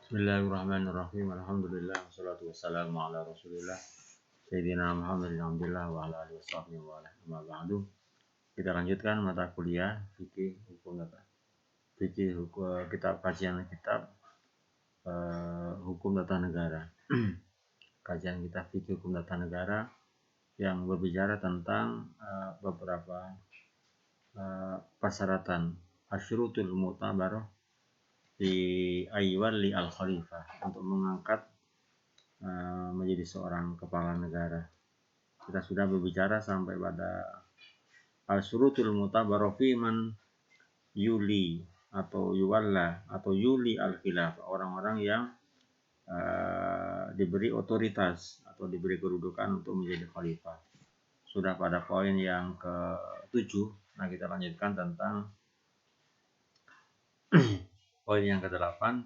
Bismillahirrahmanirrahim. Alhamdulillah wassalatu wassalamu ala Rasulillah Sayyidina Muhammadin abdillah wa ala alihi washabbihi wa ala amma ba'du. Kita lanjutkan mata kuliah fikih hukum tata kitab kajian kitab hukum tata negara. Kajian kitab fikih hukum tata negara yang berbicara tentang beberapa persyaratan asyrutul mu'tabarah di Aywali al-Khalifah untuk mengangkat menjadi seorang kepala negara. Kita sudah berbicara sampai pada al-syurutul mu'tabarah fi man yuli atau yuwalla atau yuli al-khilafah, orang-orang yang diberi otoritas atau diberi kedudukan untuk menjadi khalifah. Sudah pada poin yang ke-7. Nah, kita lanjutkan tentang poin yang ke-8,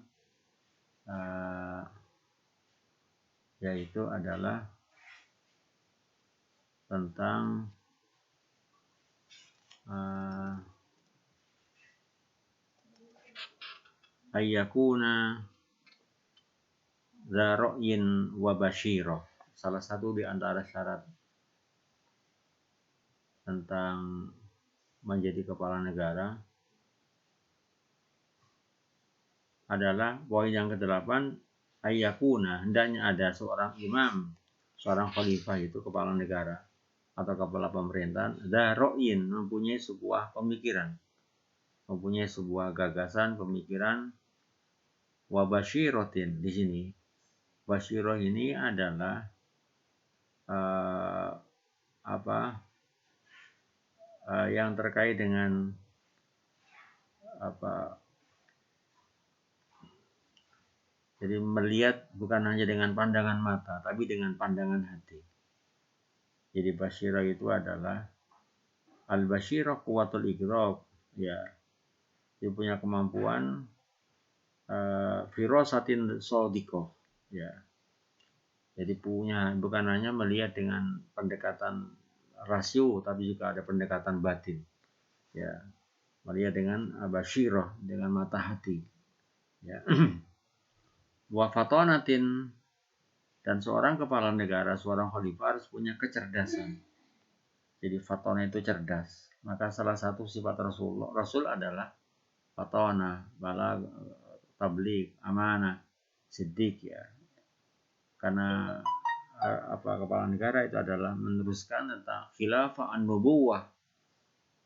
yaitu adalah tentang ayyakuna dza ra'yin wa basyirah. Salah satu di antara syarat tentang menjadi kepala negara adalah poin yang ke-8, ayyakuna, hendaknya ada seorang imam, seorang khalifah itu kepala negara atau kepala pemerintahan, dza ra'yin, mempunyai sebuah pemikiran, mempunyai sebuah gagasan, pemikiran, wa basyiratin. Di sini basyirah ini adalah yang terkait dengan jadi melihat bukan hanya dengan pandangan mata, tapi dengan pandangan hati. Jadi basyirah itu adalah al-basyirah quwwatul idrak, ya. Dia punya kemampuan firasatin shadiqah, ya. Jadi punya bukan hanya melihat dengan pendekatan rasio, tapi juga ada pendekatan batin. Ya. Melihat dengan basyirah, dengan mata hati. Ya. Wa fatanatin, dan seorang kepala negara, seorang khalifah harus punya kecerdasan. Jadi fatana itu cerdas. Maka salah satu sifat Rasul adalah fatana, balag, tabligh, amanah, siddiq, ya. Karena kepala negara itu adalah meneruskan tentang khilafah an-nubuwah.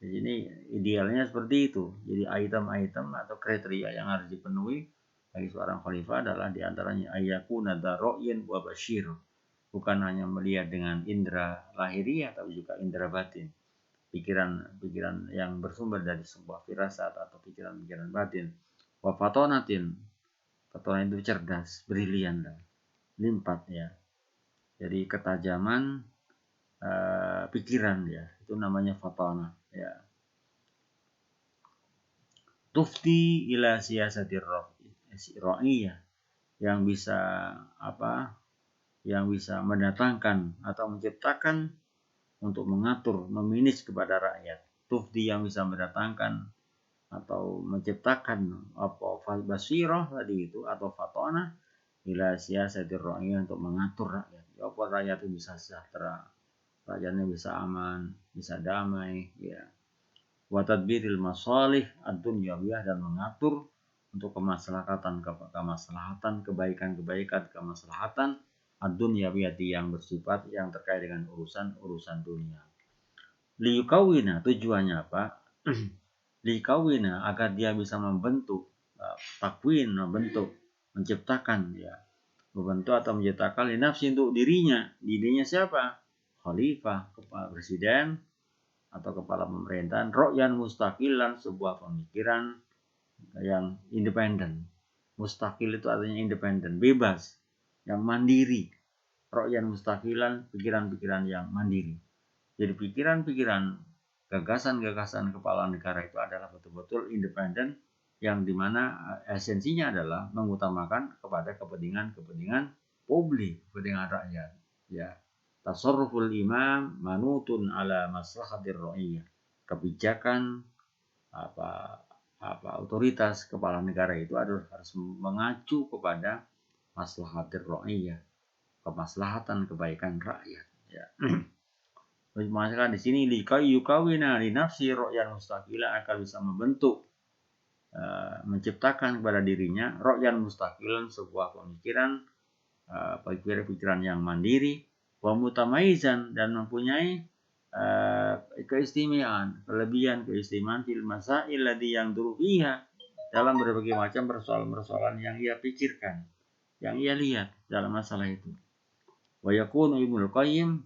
Jadi ini idealnya seperti itu. Jadi item-item atau kriteria yang harus dipenuhi bagi seorang khalifah adalah diantaranya ayyakuna dza ra'yin wa basyir. Bukan hanya melihat dengan indera lahiriah, tapi juga indera batin. Pikiran yang bersumber dari sebuah firasat atau pikiran-pikiran batin. Wa fatanatin, fatana itu cerdas, brilian, limpat, ya. Jadi ketajaman pikiran, ya, itu namanya fatana, ya. Tufti ila siyasatir ra'iyah, yang bisa yang bisa mendatangkan atau menciptakan untuk mengatur, memanage kepada rakyat. Tufti yang bisa mendatangkan atau menciptakan basirah tadi itu atau fatana ila siyasatir ra'iyah, untuk mengatur rakyat. Ya, rakyat itu bisa sejahtera, rakyatnya bisa aman, bisa damai, ya. Wa tadbiril masalih ad-dunyawiyah, dan mengatur untuk kemaslahatan, kebaikan-kebaikan, kemaslahatan ad-dunyawiyah yang bersifat yang terkait dengan urusan dunia. Liyukawina, tujuannya apa? Liyukawina, agar dia bisa membentuk, takwin, membentuk, menciptakan, ya, membentuk atau menciptakan linafsi, untuk dirinya. Dirinya siapa? Khalifah, kepala presiden atau kepala pemerintahan, ra'yan mustaqilan, sebuah pemikiran yang independen. Mustaqil itu artinya independen, bebas, yang mandiri. Ra'yan mustaqilan, pikiran-pikiran yang mandiri. Jadi pikiran-pikiran, gagasan-gagasan kepala negara itu adalah betul-betul independen, yang dimana esensinya adalah mengutamakan kepada kepentingan publik, kepentingan rakyat, ya. Tasarruful imam manutun ala maslahatir ra'iyah. Kebijakan otoritas kepala negara itu harus mengacu kepada maslahatir ra'iyah, kemaslahatan kebaikan rakyat. Ya. Maka di sini yukawina li nafsi ra'yan mustaqila akan bisa membentuk, menciptakan kepada dirinya ra'yan mustaqilan, sebuah pemikiran, pikiran yang mandiri, wa mutamaizan, dan mempunyai keistimewaan, keistimewaan fil masail ladzi yang durufiha, dalam berbagai macam persoalan-persoalan yang ia pikirkan, yang ia lihat dalam masalah itu. Wa yakunu Ibnul Qayyim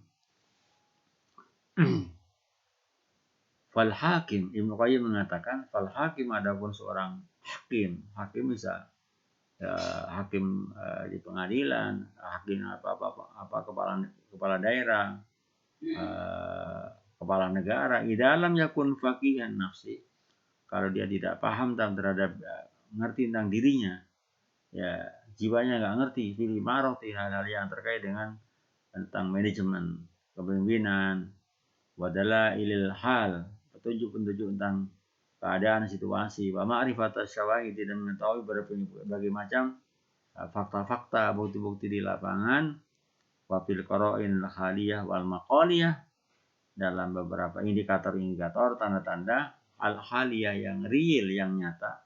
fal hakim, Ibnu Qayyim mengatakan fal hakim, adapun seorang hakim bisa hakim di pengadilan, hakim kepala daerah, kepala negara, di dalam yakun faqihan nafsi, kalau dia tidak paham terhadap ngerti tentang dirinya, ya jiwanya nggak ngerti fil imarati, hal-hal yang terkait dengan tentang manajemen kepemimpinan, wadala ilil hal, petunjuk-petunjuk tentang keadaan situasi, wa ma'rifat syawahid, dan mengetahui berbagai macam fakta-fakta, bukti-bukti di lapangan, wa fil qara'in haliyah wal maqaliyah, dalam beberapa indikator-indikator, tanda-tanda al-haliyah yang real, yang nyata,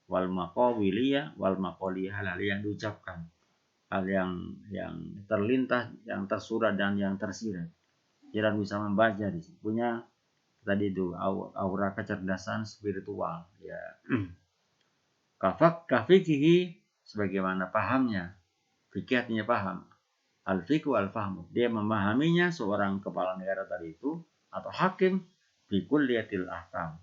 wal maqawiliyah wal maqaliyah, hal yang diucapkan, hal yang terlintas, yang tersurat dan yang tersirat. Dia bisa membaca, punya tadi itu aura kecerdasan spiritual, ya. Kafikihi, sebagaimana pahamnya, fikih artinya paham, al-fiqhu al-fahmu, dia memahaminya, seorang kepala negara tadi itu atau hakim, fi kulliyatil ahkam,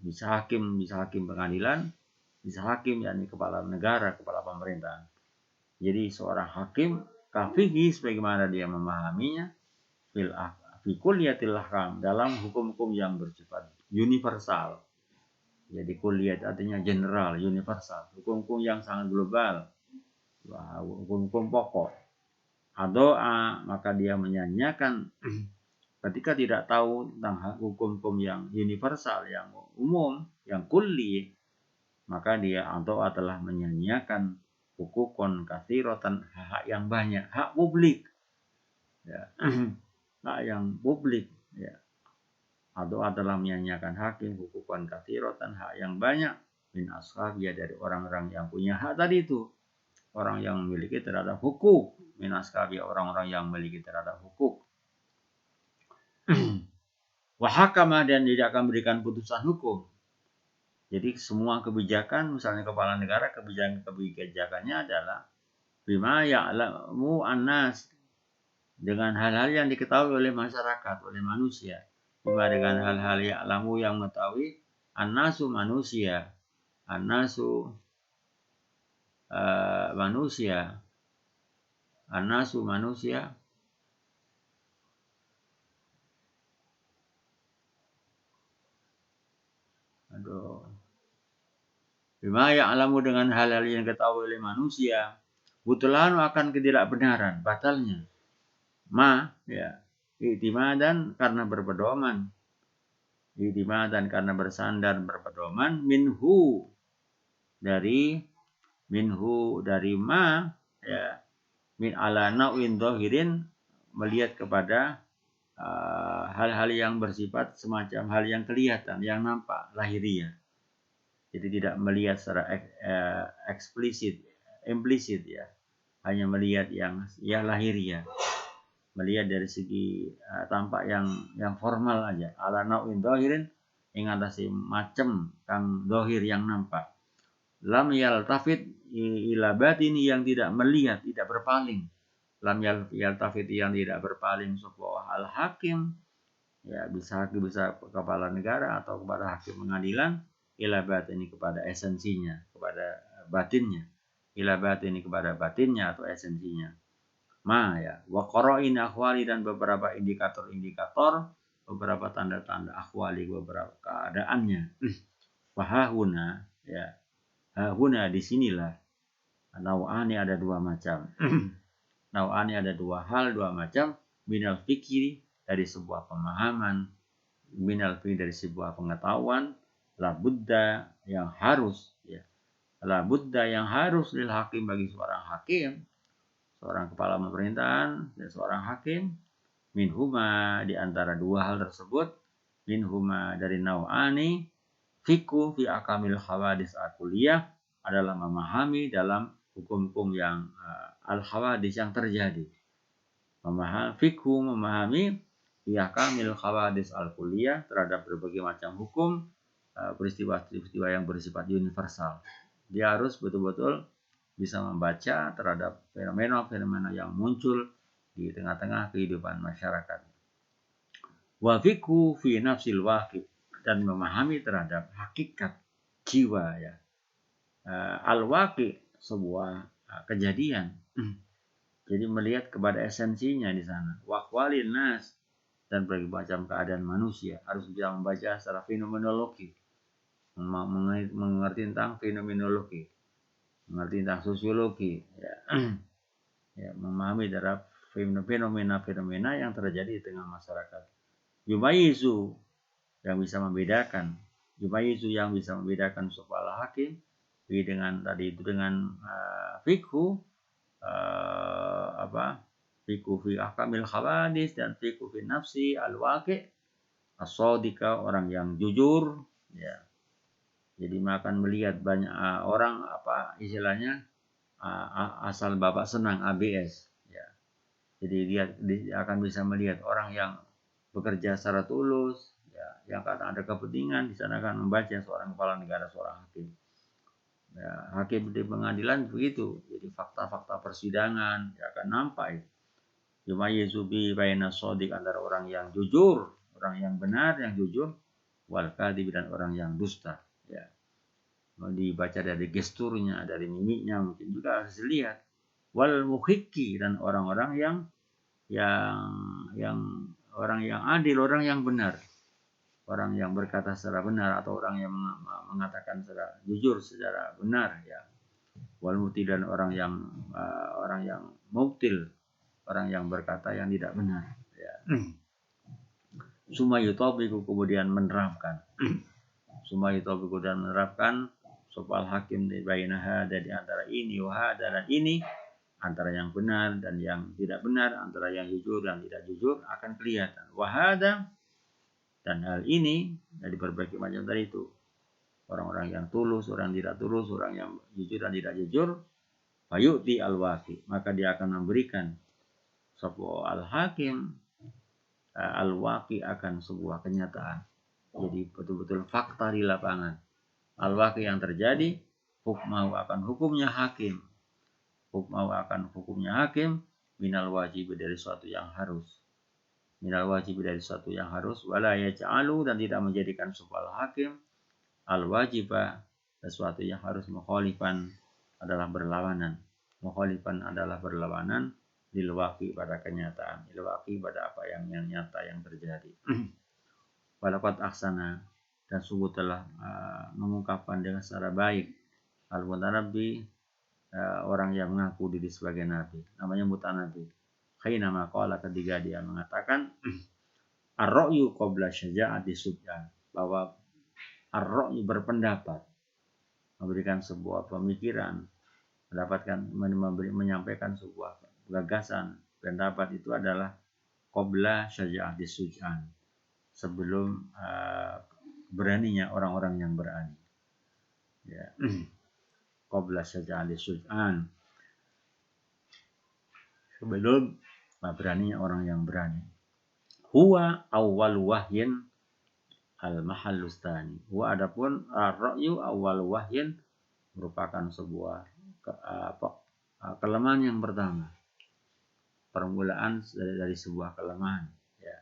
bisa hakim pengadilan, bisa hakim yakni kepala negara, kepala pemerintahan. Jadi seorang hakim kafihi, sebagaimana dia memahaminya, fi kulliyatil ahkam, dalam hukum-hukum yang bersifat universal. Jadi kulliyat artinya general, universal, hukum-hukum yang sangat global, hukum-hukum pokok. Adoa, maka dia menyanyiakan ketika tidak tahu tentang hukum-hukum yang universal, yang umum, yang kulli, maka dia adoa telah menyanyiakan hukukon katsiratan, hak yang banyak, hak publik, ya. Hak yang publik, ya. Atau adalah menyanyiakan hakim hukukon katsiratan, hak yang banyak, min ashabiyah, dari orang-orang yang punya hak tadi itu, orang yang memiliki terhadap hukuk, min ashabiyah, orang-orang yang memiliki terhadap hukuk. Wa hakama, dan tidak akan memberikan putusan hukum. Jadi semua kebijakan, misalnya kepala negara, kebijakannya adalah bima ya'lamu annas, dengan hal-hal yang diketahui oleh masyarakat, oleh manusia. Bima, dengan hal-hal ya'lamu, yang mengetahui, annasu manusia, annasu manusia, annasu manusia, bima ya'lamu, dengan hal-hal yang diketahui oleh manusia, butlan, akan ketidakbenaran, batalnya, ma, ya, i'timadan, karena berpedoman, i'timadan, karena bersandar, berpedoman, minhu, dari ma, ya, min ala nau'in dhahirin, melihat kepada hal-hal yang bersifat semacam hal yang kelihatan, yang nampak, lahiriah. Jadi tidak melihat secara eksplisit, implisit, ya, hanya melihat yang lahiriah, melihat dari segi tampak yang formal aja. Ala nau'in dhahirin, ing atase macam kang dhahir, yang nampak. Lam yaltafit ila batini, yang tidak melihat, tidak berpaling. Lam yaltafit, yang tidak berpaling, sebuah al hakim, ya, bisa kepala negara atau kepada hakim pengadilan, ila batini, kepada esensinya, kepada batinnya, ila batini, kepada batinnya atau esensinya. Ma, ya, wa qara'in akhwali, dan beberapa indikator-indikator, beberapa tanda-tanda akhwali, beberapa keadaannya. Wahahuna, ya, huna, disinilah, nau'ani, ada dua macam. Nau'ani, ada dua hal, dua macam, minal fikri, dari sebuah pemahaman, minal fikri, dari sebuah pengetahuan, la budda yang harus, ya, la budda yang harus lil hakim bagi seorang hakim, seorang kepala pemerintahan dan seorang hakim, minhuma di antara dua hal tersebut, minhuma dari nau'ani, fiqhu fi akamil hawadis al-kulliyah adalah memahami dalam hukum-hukum yang al-hawadis yang terjadi. Memahami fi akamil hawadis al-kulliyah terhadap berbagai macam hukum, peristiwa-peristiwa yang bersifat universal. Dia harus betul-betul bisa membaca terhadap fenomena-fenomena yang muncul di tengah-tengah kehidupan masyarakat. Wa fiqhu fi nafsil waqi, dan memahami terhadap hakikat jiwa, ya. Al-waqi, sebuah kejadian. Jadi melihat kepada esensinya di sana. Waqwalin nas, dan berbagai macam keadaan manusia. Harus bisa membaca secara fenomenologi. Mengerti tentang fenomenologi. Mengerti tentang sosiologi. Ya. Ya, memahami terhadap fenomena-fenomena yang terjadi di tengah masyarakat. Yumayizu, yang bisa membedakan. Yumayizu, yang bisa membedakan sebuah hakim. Dengan tadi itu dengan fikhu, fikhu fi ahkamil hawadis, dan fikhu fi nafsi al-waqi as-sadiqa, orang yang jujur, ya. Jadi akan melihat banyak orang istilahnya asal bapak senang, ABS, ya. Jadi dia akan bisa melihat orang yang bekerja secara tulus, ya, yang akan ada kepentingan di sana, akan membaca seorang kepala negara, seorang hakim. Ya, hakim di pengadilan begitu. Jadi fakta-fakta persidangan ya akan nampak. Yumayizu bi baina shadiq, antara orang yang jujur, orang yang benar, yang jujur, wal kadhib, dan orang yang dusta, ya. Mau dibaca dari gesturnya, dari mimiknya, mungkin juga harus dilihat. Wal muhiqqi, dan orang-orang yang orang yang adil, orang yang benar. Orang yang berkata secara benar, atau orang yang mengatakan secara jujur, secara benar, ya. Wal muti, dan orang yang mubtil, orang yang berkata yang tidak benar, ya. Summa yutabiqu, kemudian menerapkan. Summa yutabiqu, dan menerapkan sopal hakim di bainaha, dari antara ini wa dan ini, antara yang benar dan yang tidak benar, antara yang jujur dan tidak jujur, akan kelihatan. Wahada, dan hal ini dari berbagai macam tadi itu, orang-orang yang tulus, orang yang tidak tulus, orang yang jujur dan tidak jujur, fayu'ti al-waqi, maka dia akan memberikan sebuah al-hakim al-waqi, akan sebuah kenyataan. Jadi betul-betul fakta di lapangan. Al-waqi yang terjadi, hukmau, akan hukumnya hakim. Hukmau, akan hukumnya hakim, minal wajib, dari suatu yang harus. Minal wajib, dari suatu yang harus, wala yaj'alu, dan tidak menjadikan sebuah hakim al-wajibah, sesuatu yang harus, mukhalifan, adalah berlawanan. Mukhalifan adalah berlawanan, lil waqi, pada kenyataan, lil waqi, pada apa yang nyata yang terjadi. Walaqad ahsana, dan sungguh telah mengungkapkan dengan secara baik al-mutanabbi, orang yang mengaku diri sebagai nabi, namanya mutanabbi. Khayna maqala, ketika dia mengatakan ar-ra'yu qabla syaja'ati subyan, bahwa ar-ra'yu, berpendapat, memberikan sebuah pemikiran, menyampaikan sebuah gagasan, pendapat itu adalah qabla syaja'ati subyan, sebelum beraninya orang-orang yang berani, ya. Qabla syaja'ati subyan, sebelum beraninya orang yang berani. Huwa awwal wahyin al-mahallustani. Huwa, adapun ar-ra'yu awwal wahyin, merupakan sebuah kelemahan yang pertama, permulaan dari sebuah kelemahan, ya.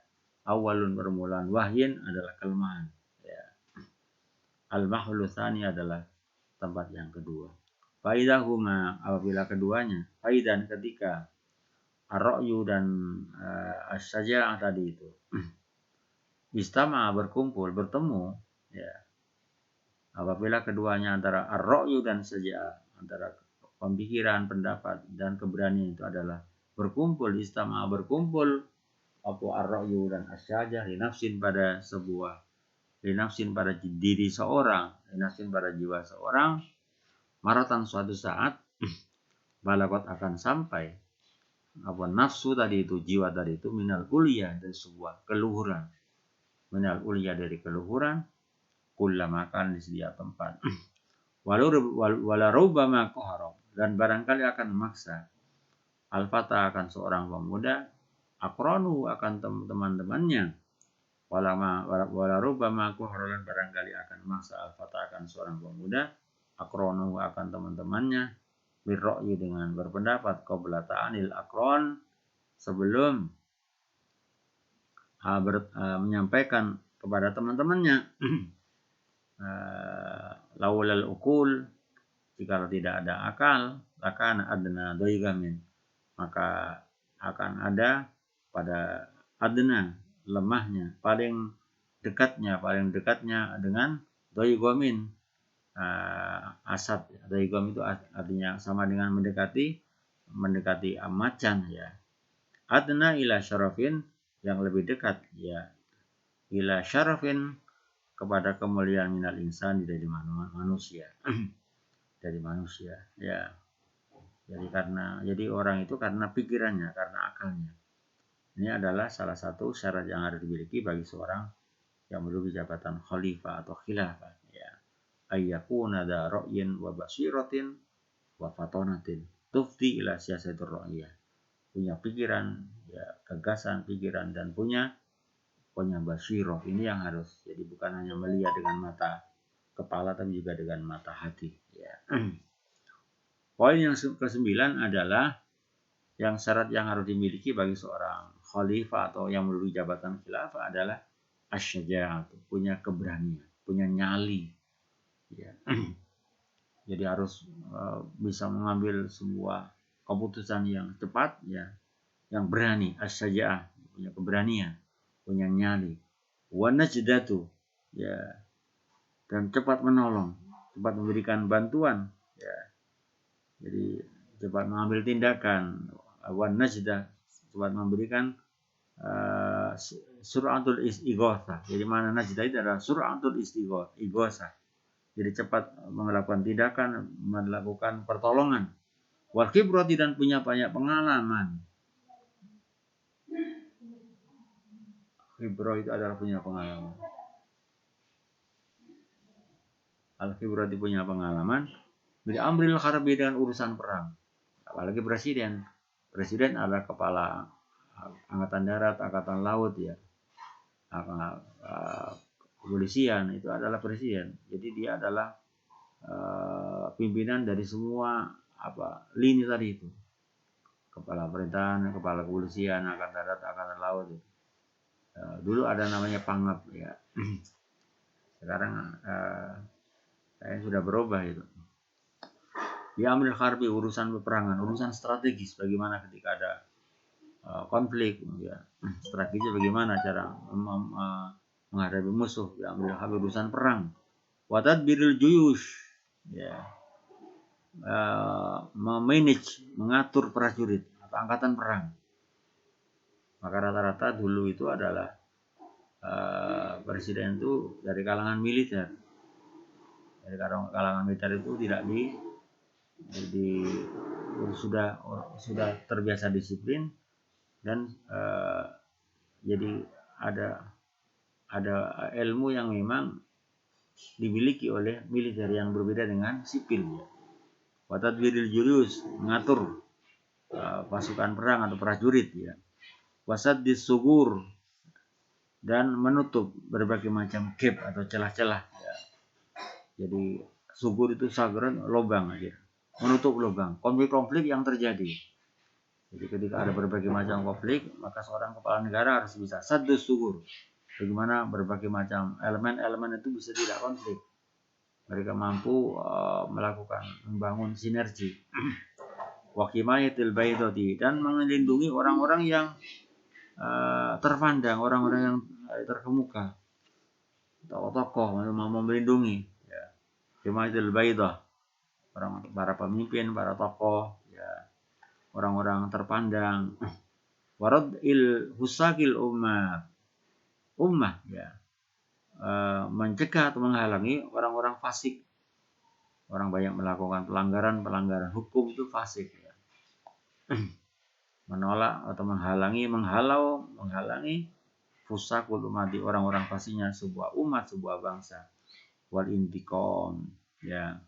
Awalun, permulaan, wahyin adalah kelemahan, ya. Al-mahallustani adalah tempat yang kedua. Faidahuma, apabila keduanya, faidan, ketika ar-ra'yu dan as-syaja'ah tadi itu istama, berkumpul, bertemu, ya. Apabila keduanya, antara ar-ra'yu dan syaja'ah, antara pemikiran, pendapat, dan keberanian itu adalah berkumpul, berkumpul apa ar-ra'yu dan as-syaja'ah li nafsin, pada sebuah linafsin pada diri seorang, linafsin pada jiwa seorang, maratan suatu saat balagot akan sampai apa nafsu tadi itu, jiwa tadi itu minal ulia, dari sebuah keluhuran, minal ulia dari keluhuran, kullama makan di setiap tempat, wala rubama qaharam, dan barangkali akan memaksa al-fata akan seorang pemuda, aqranu akan teman-temannya, wala rubama qaharan, barangkali akan memaksa al-fata akan seorang pemuda, aqranu akan teman-temannya, birro'yi dengan berpendapat, qabla ta'anil aqran, sebelum menyampaikan kepada teman-temannya, laulal ukul, jika tidak ada akal, lakana adna doigamin, maka akan ada pada adna, lemahnya, paling dekatnya dengan doigamin, asap. Doigam itu artinya sama dengan mendekati macan ya. Adna ila syarafin, yang lebih dekat ya, ila syarafin, kepada kemuliaan minal insan, dari manusia. Dari manusia ya. Jadi orang itu karena pikirannya, karena akalnya. Ini adalah salah satu syarat yang harus dimiliki bagi seorang yang menduduki jabatan khalifah atau khilafah ya. Ayyakuna da ra'yin wa basiratin wa fatonatin tufti ila siyasatur ra'iyah. Punya pikiran ya, gagasan pikiran, dan punya basirah. Ini yang harus, jadi bukan hanya melihat dengan mata kepala tapi juga dengan mata hati ya. Poin yang ke-9 adalah yang syarat yang harus dimiliki bagi seorang khalifah atau yang menduduki jabatan khilafah adalah asyaja'ah, punya keberanian, punya nyali ya. Jadi harus bisa mengambil sebuah keputusan yang cepat ya, yang berani, asyaja'ah, punya keberanian, punya nyali, wa najdatu ya, dan cepat menolong, cepat memberikan bantuan ya. Jadi cepat mengambil tindakan, wa najdah, cepat memberikan sur'atul istighosah. Jadi mana najdah itu adalah sur'atul istighosah. Jadi cepat melakukan tindakan, melakukan pertolongan. Wal khibrati, dan punya banyak pengalaman. Khibrah itu adalah punya pengalaman. Al khibrati, punya pengalaman. Bil amril harbi, dengan urusan perang. Apalagi presiden adalah kepala angkatan darat, angkatan laut ya, kepolisian, itu adalah presiden. Jadi dia adalah pimpinan dari semua lini tadi itu, kepala pemerintahan, kepala kepolisian, angkatan darat, angkatan laut. Dulu ada namanya Pangap ya. Sekarang saya sudah berubah itu. Di amril harbi, urusan peperangan, urusan strategis, bagaimana ketika ada konflik ya, strategisnya bagaimana cara menghadapi musuh. Di amril harbi, urusan perang. Wa tadbirul juyush ya, memanage, mengatur prajurit atau angkatan perang. Maka rata-rata dulu itu adalah presiden itu dari kalangan militer. Dari kalangan militer itu tidak sudah terbiasa disiplin, dan jadi ada ilmu yang memang dimiliki oleh militer yang berbeda dengan sipil ya. Wa tadbiril juyus, mengatur pasukan perang atau prajurit ya. Wasaddis sugur, dan menutup berbagai macam gap atau celah-celah ya. Jadi sugur itu sagran, lubang aja, menutup lubang konflik-konflik yang terjadi. Jadi ketika ada berbagai macam konflik, maka seorang kepala negara harus bisa saddus sugur, bagaimana berbagai macam elemen-elemen itu bisa tidak konflik. Mereka mampu membangun sinergi. Wa himayatil baydati, dan melindungi orang-orang yang terpandang, orang-orang yang terkemuka, tokoh-tokoh mau melindungi ya. Himayatil baydah, para pemimpin, para tokoh ya, orang-orang terpandang. Waradil husakil ummah ya, mencegah atau menghalangi orang-orang fasik. Orang banyak melakukan pelanggaran hukum itu fasik, ya. Menolak atau menghalangi fusakul umati, orang-orang pastinya sebuah umat, sebuah bangsa. Wal intiqam, ya.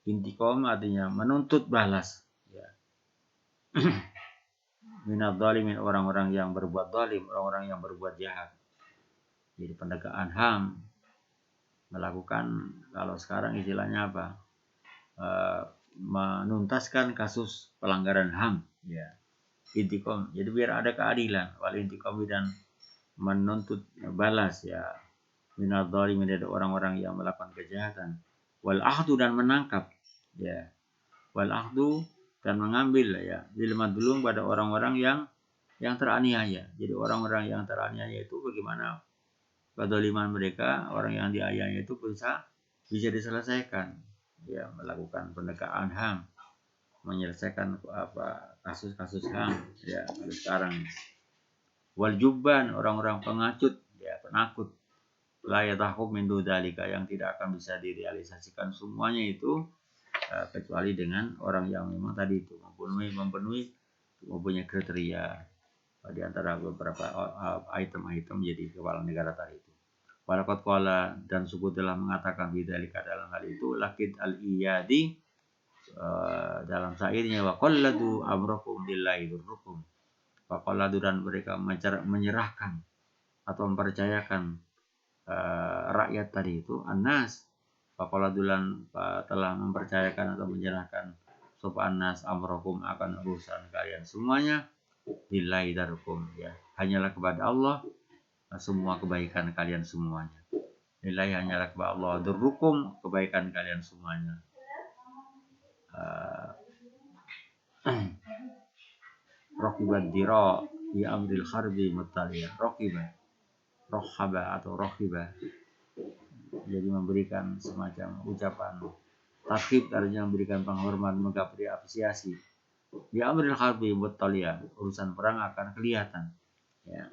Intiqam artinya menuntut balas, ya. Minadh dhalimin, orang-orang yang berbuat zalim, orang-orang yang berbuat jahat. Jadi penegakan HAM, melakukan, kalau sekarang istilahnya apa? Menuntaskan kasus pelanggaran HAM, ya. Intiqam, jadi biar ada keadilan. Wal intiqam, dan menuntut balas, ya. Minadh dhalimin, dari orang-orang yang melakukan kejahatan. Wal ahdu, dan menangkap, ya. Wal ahdu, dan mengambil, ya, bil madlum, pada orang-orang yang teraniaya. Jadi orang-orang yang teraniaya itu bagaimana kedzaliman mereka, orang yang dianiaya itu bisa diselesaikan, ya, melakukan penegakan HAM, menyelesaikan kasus-kasus HAM, ya, kalau sekarang. Wal jubban, orang-orang pengacut, ya, penakut. La yatahu min dzalika, yang tidak akan bisa direalisasikan semuanya itu kecuali dengan orang yang memang tadi itu mempunyai kriteria di antara beberapa item-item jadi kepala negara tadi itu. Walaqad qala, dan sungguh telah mengatakan bidzalika, dalam hal itu, Laqid al-Iyadi, dalam syairnya, wa qalladu amrakum lillahi durrukum. Wa qalladu, dan mereka menyerahkan atau mempercayakan rakyat tadi itu, annas, Fakoladulan telah mempercayakan atau menyerahkan sopan nas amrokum, akan urusan kalian semuanya, lillahi darukum, ya, hanyalah kepada Allah semua kebaikan kalian semuanya. Lillahi, hanyalah kepada Allah, darukum, kebaikan kalian semuanya. Rokibat diro di amril harbi mutaliyah. Rohaba atau rohiba, jadi memberikan semacam ucapan tarhib, artinya memberikan penghormatan, mengabdi apresiasi. Di amril harbi mutaliyah, urusan perang akan kelihatan, ya.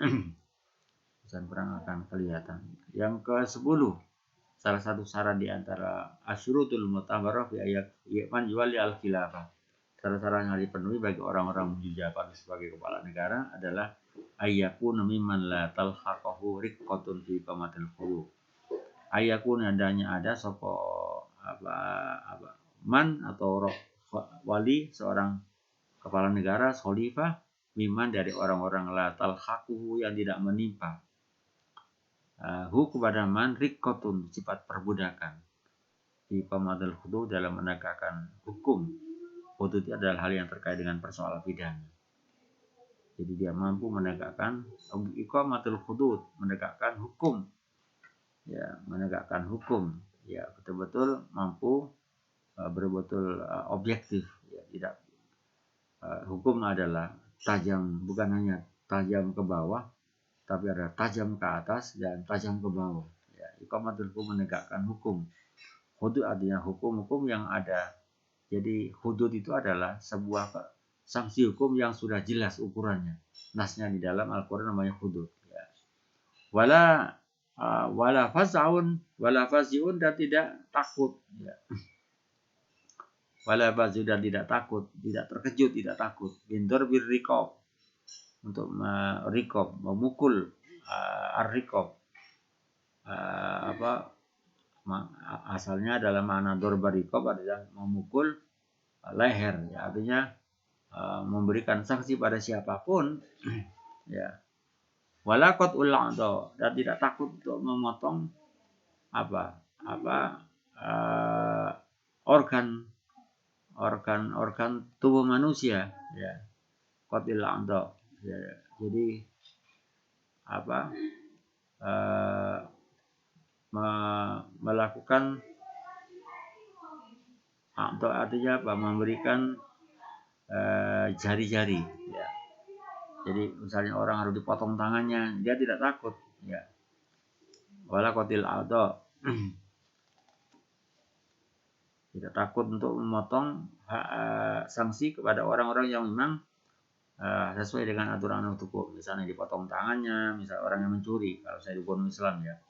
Urusan perang akan kelihatan. Yang ke-10, salah satu syarat di antara asyurutul mutabarrah fi ayat man yuwali al-khilafah. Syarat-syarat yang dipenuhi bagi orang-orang menuju jabatan sebagai kepala negara adalah ayyakuna mimman la talhaqahu riqqatun fi qamatil qulub. Ayyakun, adanya ada sopo man atau wali, seorang kepala negara, khalifah, mimman, dari orang-orang la talhaquhu, yang tidak menimpa hu kepada man riqqatun, sifat perbudakan, di qamatil hudud, dalam menegakkan hukum. Hudud itu adalah hal yang terkait dengan persoalan pidana. Jadi dia mampu menegakkan iqamatul hudud, menegakkan hukum, ya, menegakkan hukum, ya, betul-betul mampu betul-betul objektif, ya, tidak hukum adalah tajam, bukan hanya tajam ke bawah, tapi ada tajam ke atas dan tajam ke bawah, ya. Iqamatul hukum, menegakkan hukum. Hudud artinya hukum-hukum yang ada. Jadi hudud itu adalah sebuah sanksi hukum yang sudah jelas ukurannya. Nasnya di dalam Al-Quran namanya hudud, ya. Wala faziun, dan tidak takut, ya. Wala faziun, dan tidak takut, tidak terkejut, tidak takut. Bindur birriqab, untuk riqab, memukul ar-riqab. Asalnya adalah makna dorba riqab adalah memukul leher, ya, artinya memberikan sanksi pada siapapun, ya. Walaqad ul'ado, dan tidak takut untuk memotong organ tubuh manusia, ya. Qatil a'dha, ya. Jadi melakukan a'dha artinya memberikan jari-jari, ya. Jadi misalnya orang harus dipotong tangannya, dia tidak takut, ya. Wala qatil a'dha, tidak takut untuk memotong sanksi kepada orang-orang yang memang sesuai dengan aturan hukum. Misalnya dipotong tangannya, misalnya orang yang mencuri, kalau saya hukum Islam, ya.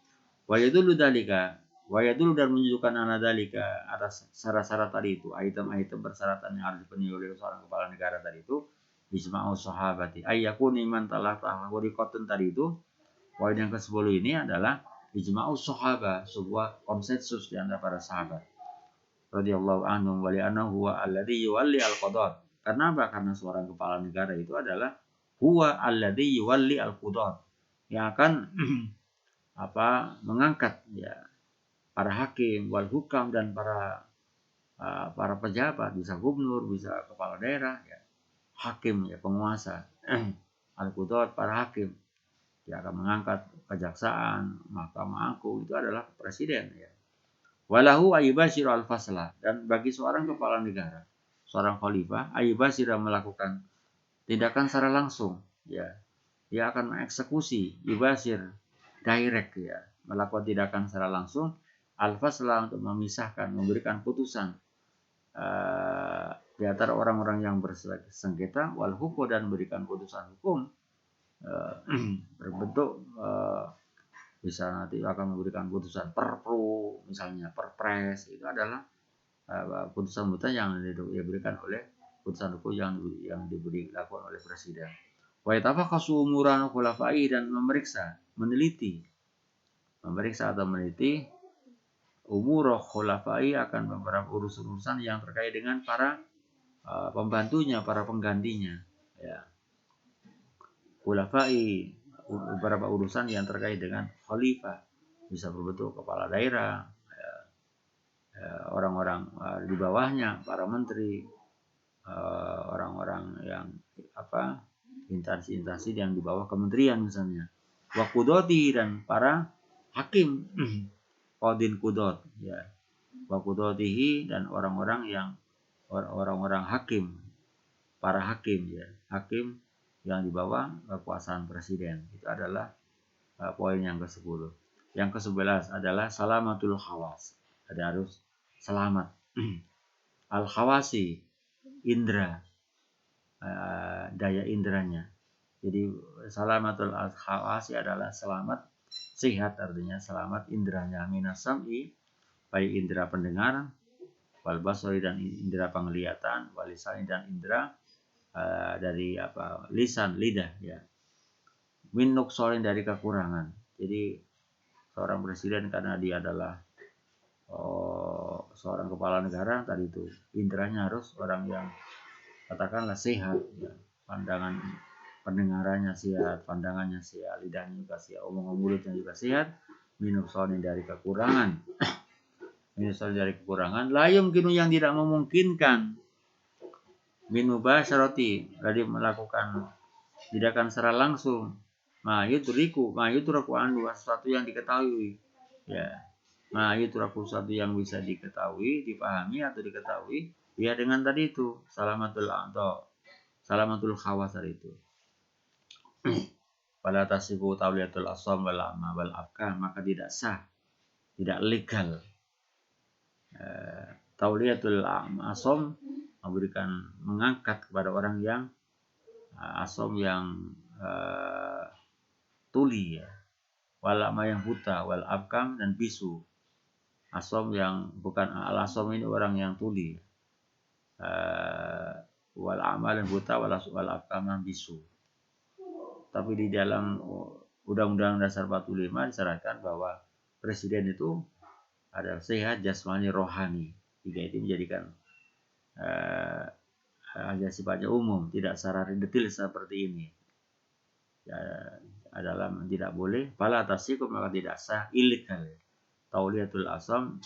Wa yadullu dalika, wa yadullu dan menunjukkan ana dalika atas syarat-syarat tadi itu, item-item persyaratan yang harus dipenuhi oleh seorang kepala negara tadi itu, ijma'u sahabati ayyakun iman talah tahwariqatun tadi itu. Poin yang ke-10 ini adalah ijma'u sahabah, sebuah konsensus di antara para sahabat radhiyallahu anhum wa li'annahu huwa alladhi yuwalli al-qadat. Karena apa? Karena seorang kepala negara itu adalah huwa alladhi yuwalli al-qadat, yang akan mengangkat ya para hakim wal hukam dan para pejabat, bisa gubernur, bisa kepala daerah ya, hakim ya, penguasa, al-qudat para hakim, dia akan mengangkat kejaksaan, mahkamah agung, itu adalah presiden ya. Walahu ayyubashir al-faslah, dan bagi seorang kepala negara, seorang khalifah, ayyubashir melakukan tindakan secara langsung ya, dia akan mengeksekusi, yubashir direct ya, melakukan tindakan secara langsung, al-faslah untuk memisahkan, memberikan putusan di antara orang-orang yang bersengketa, wal hukum dan memberikan putusan hukum berbentuk bisa nanti akan memberikan putusan perpru, misalnya perpres, itu adalah putusan-putusan yang diberikan oleh putusan hukum yang dilakukan oleh presiden. Wa yatafaqasu umuran khulafai, dan meneliti umur khulafai akan beberapa urusan-urusan yang terkait dengan para pembantunya, para penggantinya ya. Khulafai, beberapa urusan yang terkait dengan khalifah, bisa berbentuk kepala daerah ya, orang-orang di bawahnya, para menteri, orang-orang yang instansi-instansi yang di bawah kementerian misalnya, wa qudoti, dan para hakim, qadin qudot ya, wa qudotihi, dan orang-orang hakim, para hakim ya, hakim yang di bawah kekuasaan presiden. Itu adalah poin yang ke-10. Yang ke-11 adalah salamatul khawas, ada harus selamat. Al-khawasi, indra, daya indranya. Jadi salamatul khawasi adalah selamat, sehat, artinya selamat indranya, minasam'i, baik indra pendengar, wal basari, dan indra penglihatan, wal lisani, dan indra dari lisan, lidah ya, min nuqsanin, dari kekurangan. Jadi seorang presiden karena dia adalah seorang kepala negara tadi itu, indranya harus orang yang katakanlah sehat ya, pandangan pendengarannya sehat, pandangannya sehat, lidahnya juga sehat, omongan mulutnya juga sehat, min nuqsanin, dari kekurangan. Min dari kekurangan, la yumkinu, yang tidak memungkinkan, min mubasyarati, dari melakukan tindakan secara langsung, yutraku anhu, sesuatu yang diketahui ya, yutraku, sesuatu yang bisa diketahui, dipahami atau diketahui ya, dengan tadi itu salamatul khawas itu. Pada tasifu tauliyatul asam wal amma wal afkah, maka tidak sah, tidak legal tauliyatul asam, mengangkat kepada orang yang asom, yang tuli ya, wal ama, yang buta, wal abkam, dan bisu. Asom yang bukan al-asom ini orang yang tuli, wal ama, dan buta, wal abkam, dan bisu. Tapi di dalam Undang-Undang Dasar 45 disyaratkan bahwa presiden itu adalah sehat jasmani rohani. Tiga itu menjadikan hanya sifatnya umum, tidak secara detail seperti ini ya, adalah tidak boleh. Fala tasikum, maka tidak sah, ilegal tauliyatul asam,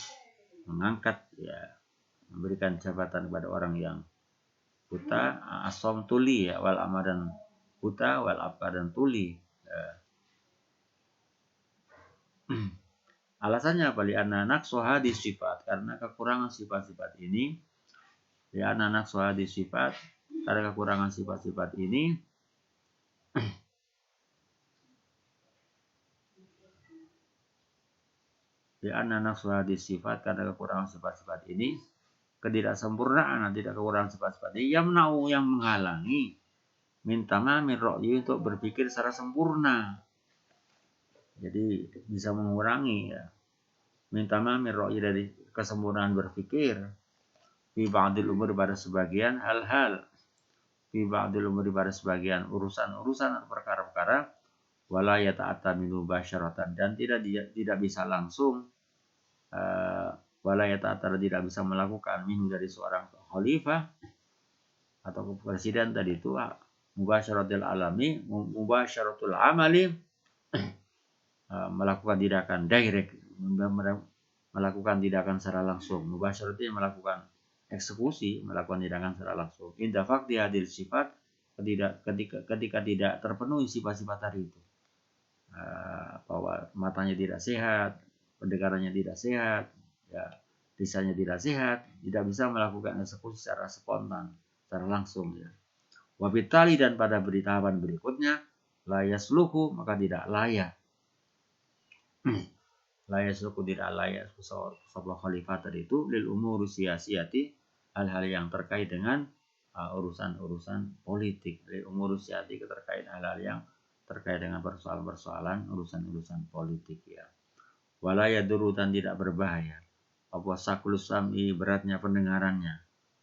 mengangkat ya, memberikan jabatan kepada orang yang buta, asam tuli ya, wal ama, dan buta, wal abka, dan tuli ya. Alasannya apa? Li'anna naqsu hadis sifat, karena kekurangan sifat-sifat ini. Li'anna naqsu hadis sifat, karena kekurangan sifat-sifat ini. Li'anna naqsu hadis sifat, karena kekurangan sifat-sifat ini, ketidaksempurnaan, tidak kekurangan sifat-sifat ini, yamna'u, yang menghalangi, min tamamir ra'yi, untuk berpikir secara sempurna Jadi bisa mengurangi ya. Minta mamir ro'yi dari kesempurnaan berpikir. Fi ba'dil umur pada sebagian hal-hal. Fi ba'dil umur pada sebagian urusan-urusan atau perkara-perkara. Wala yata'atta minhu basyaratan. Dan tidak bisa langsung. Wala yata'atta tidak bisa melakukan minhu dari seorang khalifah. Atau presiden tadi itu. Mubasyaratul alami. Mubasyaratul amali. Melakukan tindakan direct, melakukan tindakan secara langsung. Mubasyarat itu melakukan eksekusi, melakukan tindakan secara langsung. Inda fakti hadil sifat, ketika tidak terpenuhi sifat-sifat tadi itu, bahwa matanya tidak sehat, pendengarannya tidak sehat, ya, lisannya tidak sehat, tidak bisa melakukan eksekusi secara spontan, secara langsung. Ya. Wabitali dan pada tahapan berikutnya, layas luku maka tidak layak. Layak suku tidak layak sebuah khalifah tadi itu lil umur siyasiyati hal-hal yang terkait dengan urusan-urusan politik. Lil umur siyasati terkait hal-hal yang terkait dengan persoalan-persoalan urusan-urusan politik ya. Walaya duru dan tidak berbahaya. Apa saklus sam'i beratnya pendengarannya.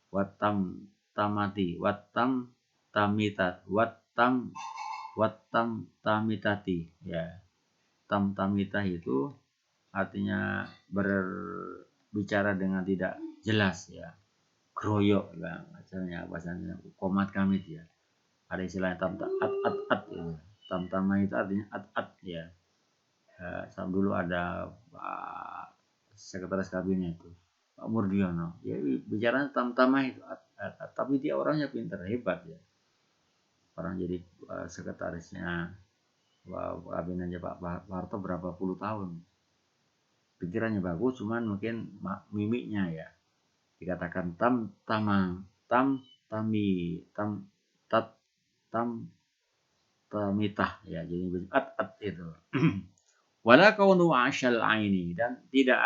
Wattam tamati wattam tamitat wattam tamitati ya. Tamtamitah itu artinya berbicara dengan tidak jelas ya, kroyok ya, bahasanya komat kamit ya, ada istilahnya at ya. Tamtama itu artinya at ya. Dulu ada sekretaris kabinet itu Pak Murdiono, ya bicara tamtama itu at, tapi dia orangnya pintar hebat ya, orang jadi sekretarisnya kabinetnya Pak Harto berapa puluh tahun. Pikirannya bagus, cuman mungkin mimiknya ya dikatakan tam tami tamitah ya, jadi at itu. Wala kaunu asyal aini dan tidak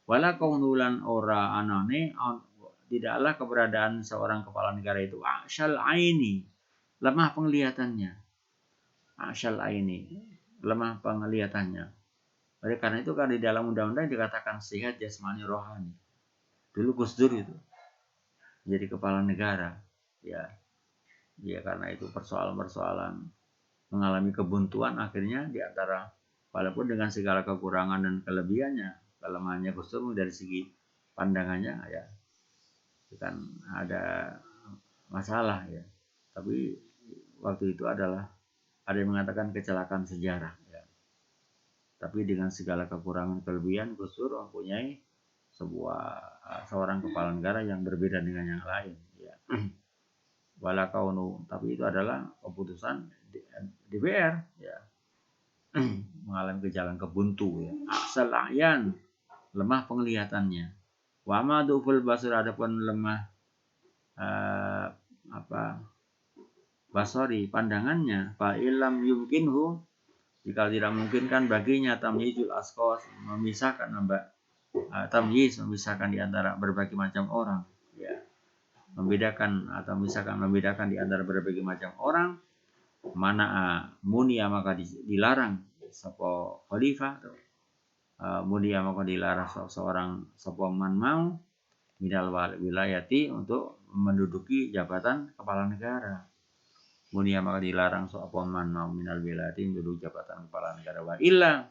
wala kaunulan ora anane tidaklah keberadaan seorang kepala negara itu asyal aini, lemah penglihatannya. Asyal aini, lemah penglihatannya. Oleh karena itu kan di dalam undang-undang dikatakan sehat jasmani rohani. Dulu Gus Dur itu jadi kepala negara, ya karena itu persoalan-persoalan mengalami kebuntuan akhirnya di antara walaupun dengan segala kekurangan dan kelebihannya, kelemahannya Gus Dur dari segi pandangannya ya kan ada masalah ya. Tapi waktu itu adalah ada yang mengatakan kecelakaan sejarah. Tapi dengan segala kekurangan kelebihan Gus Dur mempunyai seorang kepala negara yang berbeda dengan yang lain ya. Wala kaunu, tapi itu adalah keputusan DPR ya. Mengalami kejalan kebuntu ya. Aksal a'yan, lemah penglihatannya. Wa ma duful basar, adapun lemah basori pandangannya, fa illam yumkinhu, jika tidak mungkin kan baginya tamyizul asqas, memisahkan tamyiz, memisahkan di antara berbagai macam orang ya, membedakan atau misalkan membedakan di antara berbagai macam orang, mana munia maka dilarang sapa khalifah, munia maka dilarang seorang sapa man mau minal wilayati untuk menduduki jabatan kepala negara. Munia maka dilarang sapa man mau minal wilayati menduduki jabatan kepala negara. Wa illa,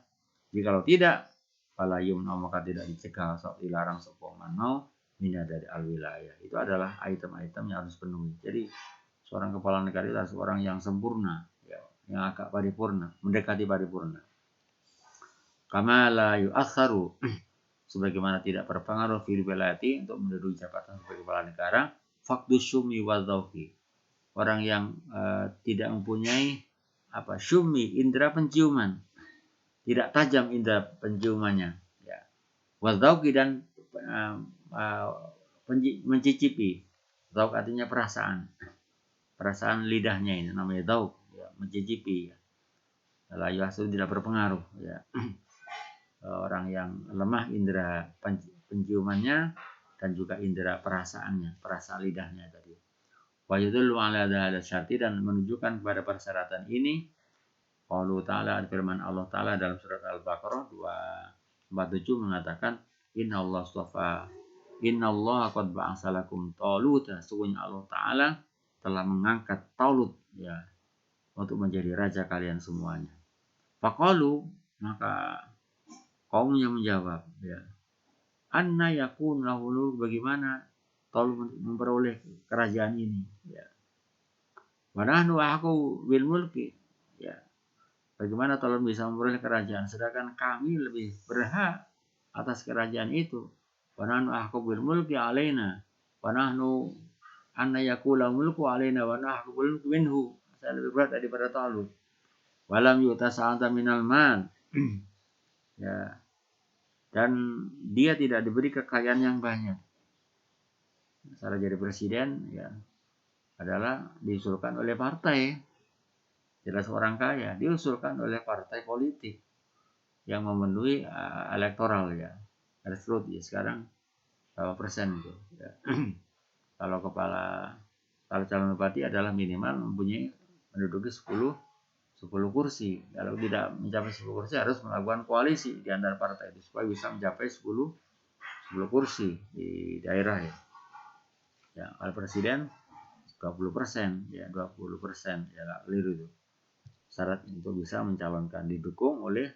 jikalau tidak, fala yumna maka tidak dicegah dilarang sapa man mau mina dari al wilayah. Itu adalah item-item yang harus penuhi. Jadi seorang kepala negara itu adalah seorang yang sempurna ya, yang agak paripurna, mendekati paripurna. Kama la yu'akharu, sebagaimana tidak berpengaruh fil wilayati untuk menduduki jabatan sebagai kepala negara, faqdu syumi wa dzauqi. Orang yang tidak mempunyai syumi, indera penciuman, tidak tajam indera penciumannya ya. Wa dzauqi dan mencicipi. Dzauq artinya perasaan lidahnya, ini namanya dzauq ya, mencicipi ya. La yu'akharu tidak berpengaruh ya. Orang yang lemah indera penciumannya dan juga indera perasaannya, perasaan lidahnya tadi. Wajudul ala hadza syarti, dan menunjukkan kepada persyaratan ini Qaulu ta'ala, firman Allah Ta'ala dalam surat Al-Baqarah 247 mengatakan, Inna Allah qad ba'asa lakum Taluta, sesungguhnya Allah Ta'ala telah mengangkat Talut ya untuk menjadi raja kalian semuanya. Faqalu, maka kaumnya menjawab ya, anna yakun lahu, bagaimana Talut memperoleh kerajaan ini ya. Wa nahnu ahqqu bil mulki ya. Bagaimana Talut bisa memperoleh kerajaan sedangkan kami lebih berhak atas kerajaan itu. Wa nahnu ahqqu bil mulki alaina wa nahnu anna yakula mulku alaina wa nahnu bil mulki minhu. Saya lebih berat daripada Talut. Walam yu'ta sa'atan minal mal. Ya. Dan dia tidak diberi kekayaan yang banyak. Cara jadi presiden ya adalah diusulkan oleh partai. Jelas orang kaya diusulkan oleh partai politik yang memenuhi elektoral ya, rekrut ya sekarang berapa persen itu ya. Kalau calon bupati adalah minimal mempunyai menduduki 10 kursi. Kalau tidak mencapai 10 kursi harus melakukan koalisi di antara partai itu supaya bisa mencapai 10 kursi di daerah ya. Ya, kalau presiden 20% ya, 20% ya, nggak keliru itu. Syarat untuk bisa mencalonkan didukung oleh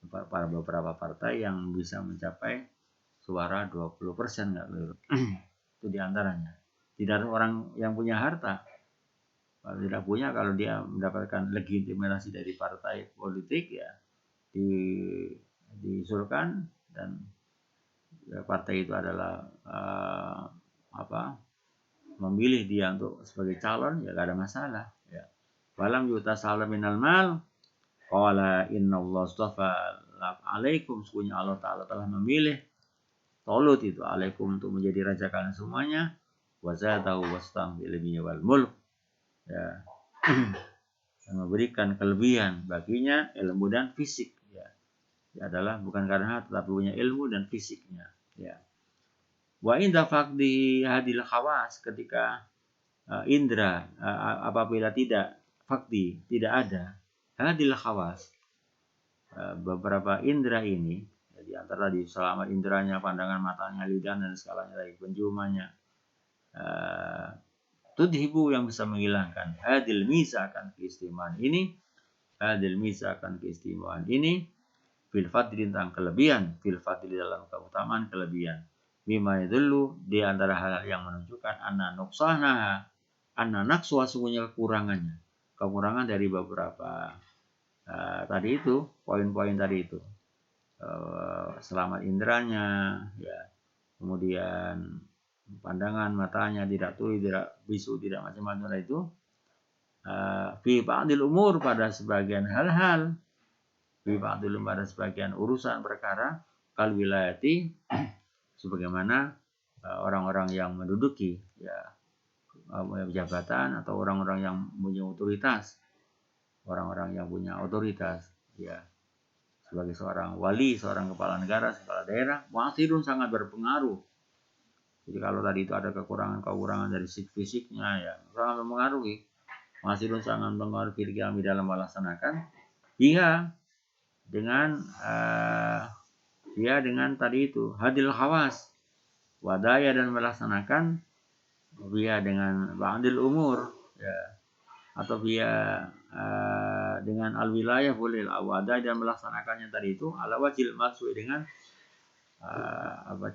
beberapa partai yang bisa mencapai suara 20%, nggak keliru. Itu diantaranya. Tidak ada orang yang punya harta. Kalau tidak punya, kalau dia mendapatkan legitimasi dari partai politik ya diusulkan dan ya, partai itu adalah memilih dia untuk sebagai calon ya gak ada masalah ya. Walam yuta salam minal mal qala innallaha astafa alaikum, sesungguhnya Allah Ta'ala telah memilih Talut itu alaikum untuk menjadi raja kalian semuanya, wa zatahu wastam ilmi wal mulk ya. Yang memberikan kelebihan baginya ilmu dan fisik ya. Ya adalah bukan karena tetapi punya ilmu dan fisiknya ya. Wa inda faqdi hadil khawas, ketika indra apabila tidak faqdi tidak ada hadil khawas beberapa indra ini, di antara di selamat indranya, pandangan matanya, lidah dan segalanya dari penciumannya, tudhibu yang bisa menghilangkan hadil misa akan keistimewaan ini, fil fadli tentang kelebihan, fil fadli dalam keutamaan kelebihan, bima dulu di antara hal yang menunjukkan anna naqsa sesungguhnya kekurangan dari beberapa tadi itu poin-poin tadi itu, selamat indranya ya, kemudian pandangan matanya tidak tuli, tidak bisu, tidak macam-macam itu fi ba'dil umur pada sebagian hal-hal, pada sebagian urusan perkara, kal wilayati sebagaimana orang-orang yang menduduki ya jabatan atau orang-orang yang punya otoritas, ya sebagai seorang wali, seorang kepala negara, kepala daerah, mu'athirun sangat berpengaruh. Jadi kalau tadi itu ada kekurangan dari fisiknya ya sangat mempengaruhi. Mu'athirun sangat mempengaruhi kami dalam melaksanakan dia dengan tadi itu hadil khawas wadaya, dan melaksanakan dia dengan ba'dil umur ya, atau dia dengan al wilayah boleh wadaya dan melaksanakannya tadi itu ala wajil maksud dengan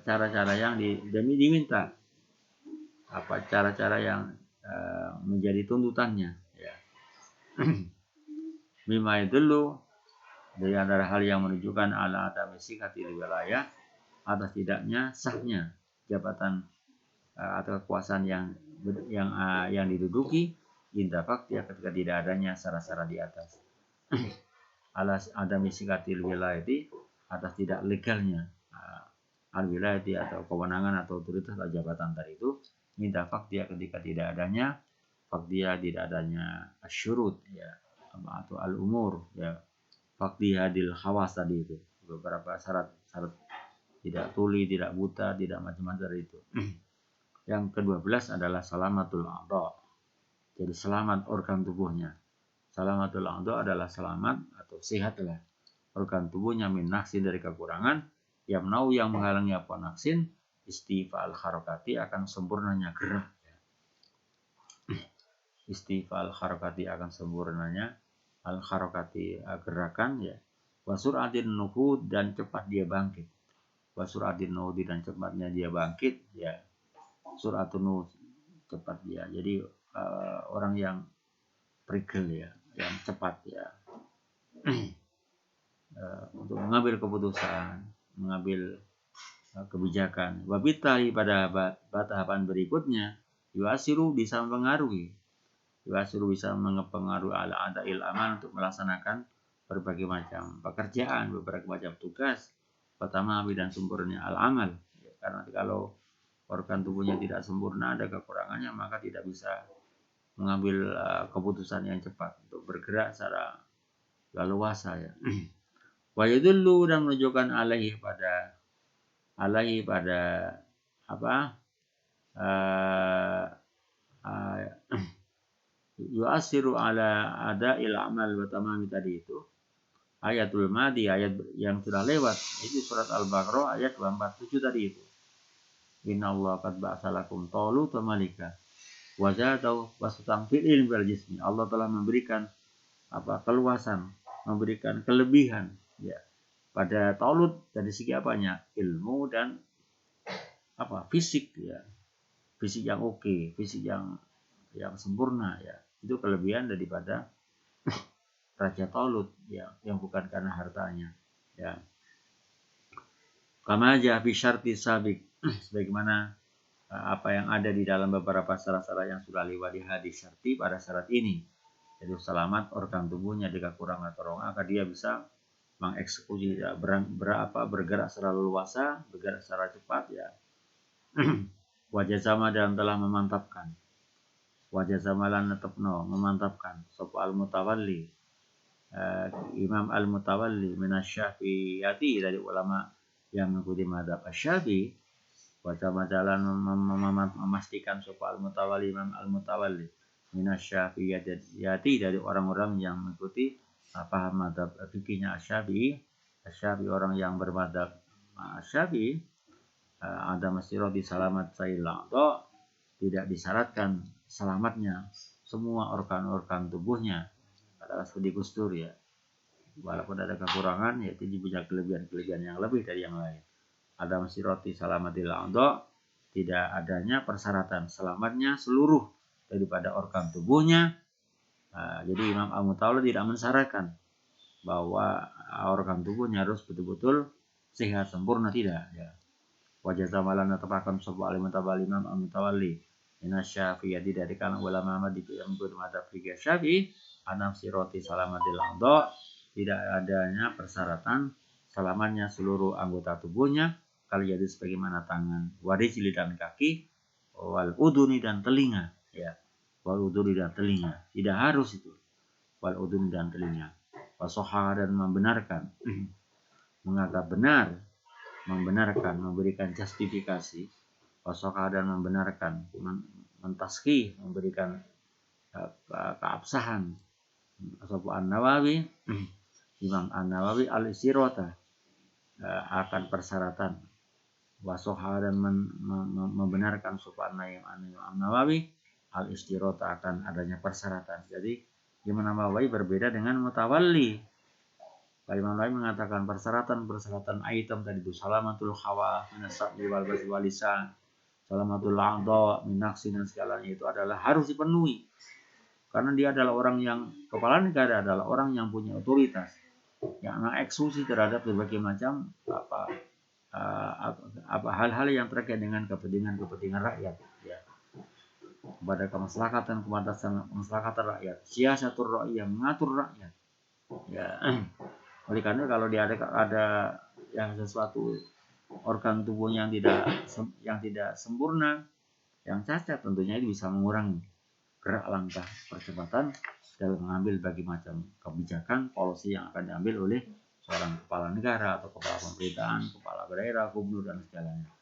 cara-cara yang diminta, cara-cara yang menjadi tuntutannya ya. Mimma dulu dari antara hal yang menunjukkan ala adami sikatil wilayah, atas tidaknya sahnya jabatan atau kekuasaan yang diduduki inda faktia, ketika tidak adanya syarat-syarat di atas. Alas adami sikatil wilayati, atas tidak legalnya al wilayati atau kewenangan atau otoritas atau jabatan tadi itu, minta faktia ketika tidak adanya asyurut ya, atau al umur ya, fakti hadil khawas tadi itu, beberapa syarat tidak tuli, tidak buta, tidak macam-macam dari itu. Yang ke-12 adalah salamatul a'dha, jadi selamat organ tubuhnya. Salamatul a'dha adalah selamat atau sehatlah organ tubuhnya min naksin dari kekurangan, yamnau yang menghalangi apa naksin, istifal harokati akan sempurnanya gerak. Istifal harokati akan sempurnanya al harokati gerakan ya. Wasuratin nuhud dan cepat dia bangkit. Wasuratin nuhud dan cepatnya dia bangkit ya. Suratun nuhud cepat dia. Jadi orang yang prigel ya, yang cepat ya. Untuk mengambil keputusan, mengambil kebijakan. Wabitali pada tahapan berikutnya, yuasiru bisa mempengaruhi. Yuasiru bisa mempengaruhi ala adail amal untuk melaksanakan berbagai macam pekerjaan, berbagai macam tugas. Pertama, bidang sumbernya al-amal. Ya, karena kalau organ tubuhnya tidak sempurna, ada kekurangannya, maka tidak bisa mengambil keputusan yang cepat untuk bergerak secara leluasa ya. Wa yadullu dan menunjukkan alaihi pada apa? Yu'asiru ala ada'il amal wa tamami tadi itu. Ayatul madi, ayat yang sudah lewat, itu surat Al-Baqarah ayat 247 tadi itu. Innallaha qad ba'asalakum talut wa malika wa zadahu wasatan fil ilmi wal jismi. Allah telah memberikan keluasan, memberikan kelebihan ya pada Talut dari segi apanya? Ilmu dan fisik ya. Fisik yang oke, fisik yang sempurna ya. Itu kelebihan daripada Raja Talut ya, yang bukan karena hartanya ya. Kama ja fi syarti sabik sebagaimana apa yang ada di dalam beberapa syarat-syarat yang sudah lewat di hadis syarti pada syarat ini. Jadi selamat organ tubuhnya di kekurangan atau maka dia bisa mengeksekusi ya, bergerak secara leluasa, bergerak secara cepat ya. Wajah sama dan telah memantapkan. Wajah zamalan netepno memantapkan sapa al-mutawalli Imam al-Mutawalli minasyafi'iyati dari ulama yang mengikuti mazhab Asy-Syafi'i. Wajah jalan memastikan sapa al-Mutawalli Imam al-Mutawalli minasyafi'iyati dari orang-orang yang mengikuti paham mazhab fikihnya Asy-Syafi'i. Asy-Syafi'i orang yang bermadzhab Asy-Syafi'i ada masirati salamat saila atau tidak disyaratkan selamatnya semua organ-organ tubuhnya adalah seperti Gus Dur ya. Walaupun ada kekurangan yaitu punya kelebihan-kelebihan yang lebih dari yang lain. Ada masirati salamatil a'dha, tidak adanya persyaratan selamatnya seluruh daripada organ tubuhnya. Jadi Imam Al-Mutawalli tidak mensyaratkan bahwa organ tubuhnya harus betul-betul sehat sempurna, tidak ya. Wajah zamalan tepakan sebuah al-Mutawalli Imam Al-Mutawalli minasyafi'iyati dari kalangan ulama Ahmadi yang bermadzhab fikih Syafi'i anam siroti salamatil a'dha, tidak adanya persyaratan selamatnya seluruh anggota tubuhnya kalau jadi sebagaimana tangan, warijli dan kaki, wal uduni dan telinga ya. Wal uduni dan telinga tidak harus itu. Wal uduni dan telinga. Wasoha dan membenarkan menganggap benar, membenarkan, memberikan justifikasi, wasoka dan membenarkan, mentaskih, memberikan keabsahan. An-Nawawi, Imam An-Nawawi al-istirota akan persyaratan, wasoka dan membenarkan supaya Imam An-Nawawi al-istirota akan adanya persyaratan. Jadi Imam An-Nawawi berbeda dengan Mutawalli. Imam lain mengatakan persyaratan item tadi itu salamatul hawa minasabri wal basri wal lisan, salamatul a'dha min naqsin dan segalanya itu adalah harus dipenuhi. Karena dia adalah orang yang kepala negara, adalah orang yang punya otoritas yang mengeksekusi terhadap berbagai macam hal-hal yang terkait dengan kepentingan rakyat ya. Kepada kemaslahatan rakyat, siasatur rakyat, mengatur rakyat ya. Oleh karena kalau dia ada yang sesuatu organ tubuhnya yang tidak sempurna, yang cacat, tentunya itu bisa mengurangi gerak langkah percepatan dalam mengambil bagi macam kebijakan polisi yang akan diambil oleh seorang kepala negara atau kepala pemerintahan, kepala daerah, gubernur dan segalanya.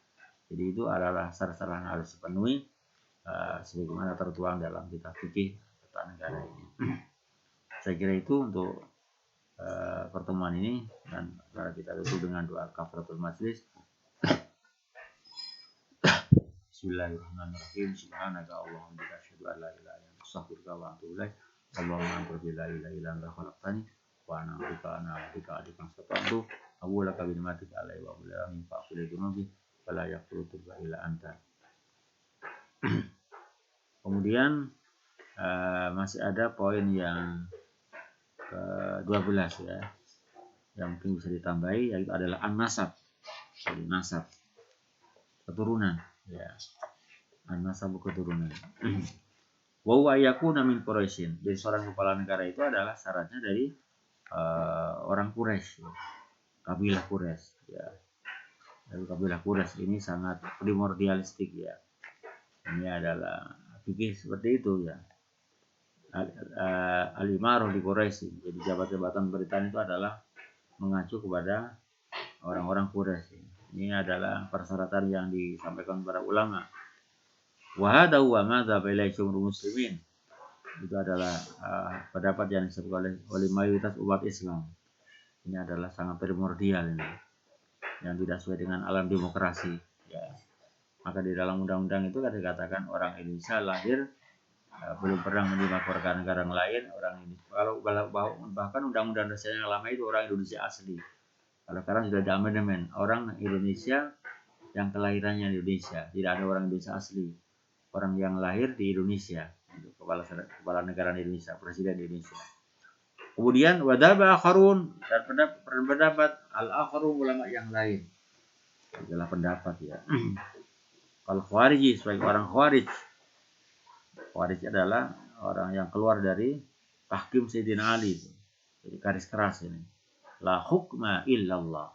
Jadi itu adalah syarat-syarat yang harus dipenuhi sebagaimana tertuang dalam kitab fikih tata negara ini. Saya kira itu untuk pertemuan ini, dan kita tutup dengan doa kafaratul majlis. Bismillahirrahmanirrahim. Subhanaka Allahumma asyhadu an la ilaha illa anta astaghfiruka wa atubu ilaik. Allahumma anta rabbi la ilaha illa anta khalaqtani wa ana abduka adika sata'tu abu laka bi ni'matika alayya wa bila min fa'qul dunubi fala yaghfiru dzunuba illa anta. Kemudian masih ada poin yang ke-12 ya, yang mungkin bisa ditambahi, yaitu adalah an-nasab. Jadi nasab, keturunan ya. An-nasab keturunan. Wa huwa yakuna min Quraisyin. Jadi seorang kepala negara itu adalah syaratnya dari orang Quraisy, kabilah Quraisy ya. Dari kabilah Quraisy ini sangat primordialistik ya. Ini adalah fikih seperti itu ya. Al-imarah di Quraisy. Jadi jabatan pemerintahan itu adalah mengacu kepada orang-orang Quraisy. Ini adalah persyaratan yang disampaikan para ulama. Wa hadha huwa madzhab ilaihi jumhurul muslimin. Itu adalah pendapat yang disebutkan oleh mayoritas umat Islam. Ini adalah sangat primordial ini, yang tidak sesuai dengan alam demokrasi ya. Maka di dalam undang-undang itu kan dikatakan orang Indonesia lahir belum pernah menerima warga negara yang lain, orang ini. Kalau bahkan undang-undang dasar yang lama itu orang Indonesia asli. Kalau sekarang sudah ada amandemen, orang Indonesia yang kelahirannya di Indonesia, tidak ada orang Indonesia asli. Orang yang lahir di Indonesia, kepala negara di Indonesia, presiden di Indonesia. Kemudian wadaba akharun, dan pendapat al-akharun ulama yang lain. Adalah pendapat ya. Kalau Khawarij, sebagai orang Khawarij. Khawarij adalah orang yang keluar dari tahkim Sayyidina Ali. Jadi garis keras ini. La hukma illallah.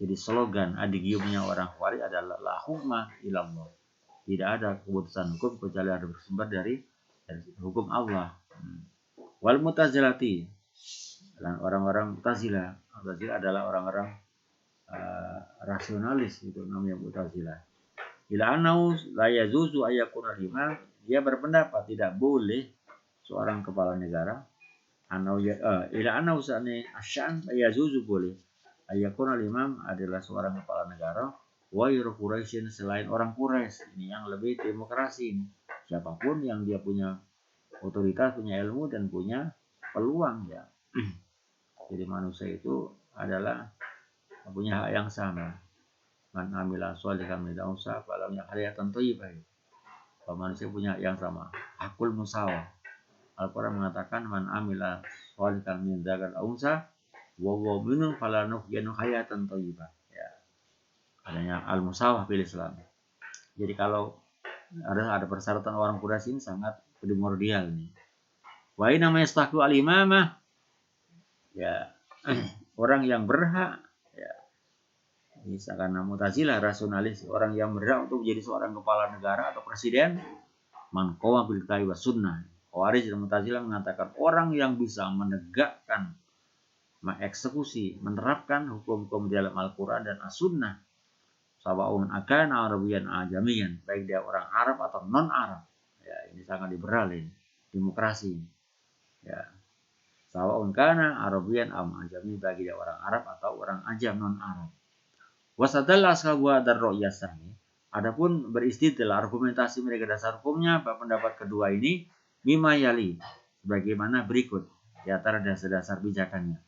Jadi slogan adigiumnya orang Khawarij adalah la hukma illallah. Tidak ada keputusan hukum kecuali ada bersumber dari hukum Allah. Wal Mu'tazilati, dan orang-orang Mu'tazilah. Mu'tazilah adalah orang-orang rasionalis, itu namanya Mu'tazilah. Ila annahu la yajuzu ayyakuna imam, dia berpendapat tidak boleh seorang kepala negara ila annahu sa'ni asyan yajuzu boleh ayyakuna imam adalah seorang kepala negara wairu Quraisyin, selain orang Quraisy. Ini yang lebih demokrasi. Siapapun yang dia punya otoritas, punya ilmu dan punya peluang ya. Jadi manusia itu adalah punya hak yang sama. Man amila sholihan min unsa falam yahayatan thayyibah. Manusia punya hak yang sama. Hakul musawa. Al-Quran mengatakan man amila sholihan min dzakar unsa wa huwa mu'minun falanuhyinu hayatan thayyibah. Adanya al-musawah fil Islam. Jadi kalau ada persyaratan orang Quraisy ini sangat primordial nih. Wa inna ma yastaqu al-imamah ya, orang yang berhak ya. Ini karena Mu'tazilah rasionalis, orang yang berhak untuk menjadi seorang kepala negara atau presiden man qawama bil kitabi was sunnah. Khawarij dan Mu'tazilah mengatakan orang yang bisa menegakkan, mengeksekusi, menerapkan hukum-hukum dalam Al-Qur'an dan As-Sunnah. Sawaun akana Arabian ajamian, baik dia orang Arab atau non Arab. Ya, ini sangat liberal ini, demokrasi. Ya. Sawaun kana Arabian am ajami, bagi dia orang Arab atau orang ajam non Arab. Wasadalla ashabu ad-darriyah. Adapun beristidlal argumentasi mereka dasar hukumnya pendapat kedua ini mimma yali, sebagaimana berikut di antara dasar-dasar bijakannya.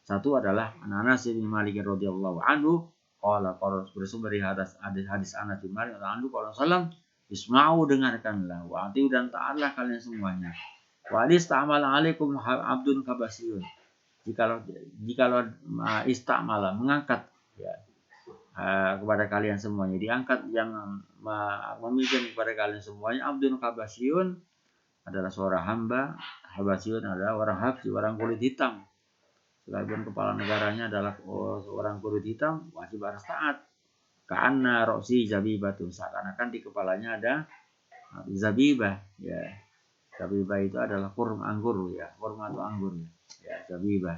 Satu adalah Anas bin Malik radhiyallahu anhu qala bersumber dari hadis Anas bin Malik radhiyallahu anhu qala sallam isma'u, dengarkanlah, wa atiu dan taatlah kalian semuanya. Wa istamala alaikum abdun kabasiyun. Jikalau istamala mengangkat ya, kepada kalian semuanya, diangkat yang memimpin kepada kalian semuanya abdun kabasiyun adalah seorang hamba. Habasiyun adalah orang Habsi, orang kulit hitam. Sekalipun kepala negaranya adalah seorang kulit hitam, wajib harus taat. Ka'anna ro'si zabibatun, seakan-akan di kepalanya ada zabibah ya. Zabibah itu adalah kurma anggur ya, kurma atau anggur ya, zabibah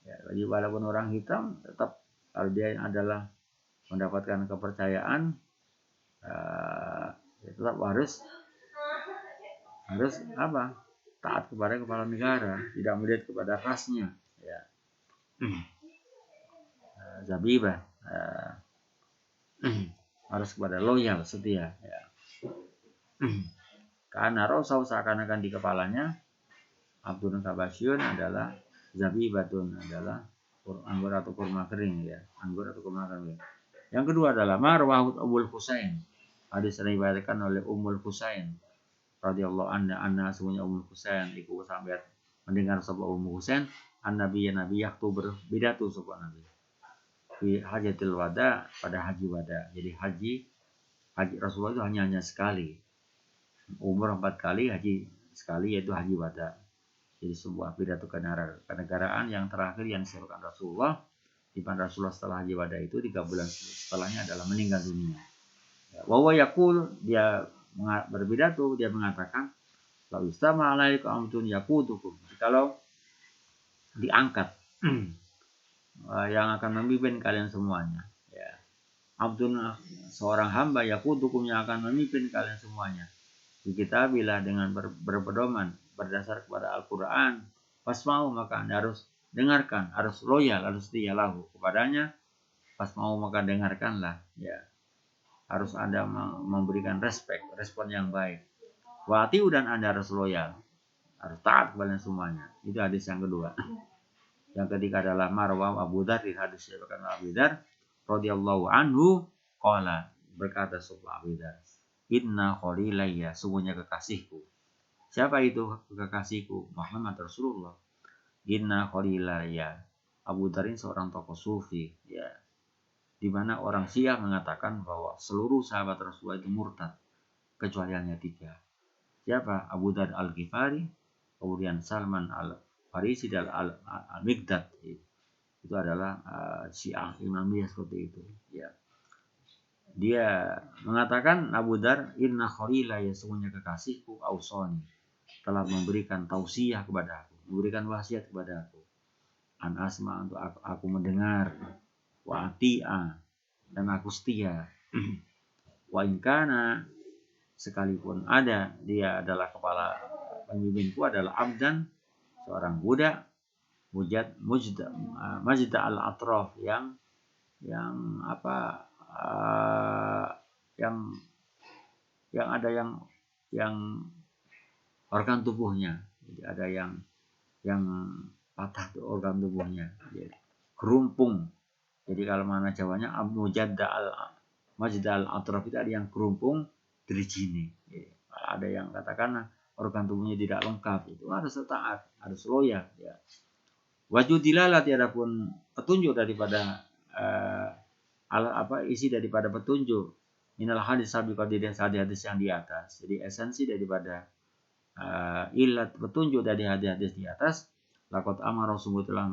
ya. Jadi walaupun orang hitam, tetap kalau dia adalah mendapatkan kepercayaan tetap harus apa? taat kepada kepala negara, tidak melihat kepada rasnya, ya. Zabibah, harus kepada loyal, setia, ya. Karena rosau seakan-akan di kepalanya Abdun Kabasyun adalah zabibatun, adalah anggur atau kurma kering, ya, anggur atau kurma kering. Yang kedua adalah marwahut Ummul Husain, hadis diriwayatkan oleh Ummul Husain radhiyallahu anha semuanya Ummul Husain iku sampai mendengar sapa Ummul Husain nabi yaktu berbidatu sapa nabi di hajatil wada, pada haji wada. Jadi haji Rasulullah itu hanya sekali, umur 4 kali, haji sekali, yaitu haji wada. Jadi sebuah pidato kenegaraan yang terakhir yang disampaikan Rasulullah di mana Rasulullah setelah haji wada itu 3 bulan setelahnya adalah meninggal dunia. Wa yaqul, dia berpidato, dia mengatakan la ustama alaikum amtun yaqutukum, kalau diangkat yang akan memimpin kalian semuanya, ya. Abdun, seorang hamba, yaqutukum, yang akan memimpin kalian semuanya. Kita bila dengan berpedoman berdasar kepada Al-Quran, fasma'u, maka Anda harus dengarkan, harus loyal, harus setia lahu kepadanya. Fasma'u, maka dengarkanlah, ya. Harus Anda memberikan respon yang baik. Wa'tiu, dan Anda harus loyal, harus taat kepada semuanya. Itu hadis yang kedua. Yang ketiga adalah marwah Abu Dzar, hadis diriwayatkan Abu Dzar radhiyallahu anhu qala, berkata sapa Abu Dzar, inna khalilayya, sungguhnya kekasihku. Siapa itu kekasihku? Muhammad Rasulullah. Inna khalilayya. Abu Dzar ini seorang tokoh sufi, ya. Di mana orang Syiah mengatakan bahwa seluruh sahabat Rasulullah itu murtad kecuali hanya 3. Siapa? Abu Dzar Al-Ghifari, kemudian Salman Al-Farisi, dan Al-Miqdad. Itu adalah Syiah Imamiyah seperti itu, ya. Dia mengatakan, Abu Dzar, inna khalilayya, sungguhnya kekasihku, ausoni, telah memberikan tausiah kepada aku, memberikan wasiat kepada aku, an asma, untuk aku mendengar, wa ati'a, dan aku setia, wa inkana, sekalipun ada dia adalah kepala pemimpinku adalah abdan, seorang budak, majda al-atraf, yang apa, yang ada yang organ tubuhnya, jadi ada yang patah tuh organ tubuhnya, jadi kerumpung. Jadi kalau mana Jawanya majda al-atraf, itu ada yang kerumpung dirijini. Ada yang katakan organ tubuhnya tidak lengkap, itu harus taat, harus loyal, ya. Wajud dilalat, adapun petunjuk daripada isi daripada petunjuk minal hadis sabiqah, hadis yang di atas. Jadi esensi daripada ilat petunjuk dari hadis-hadis di atas, laqad amara, Rasulullah telah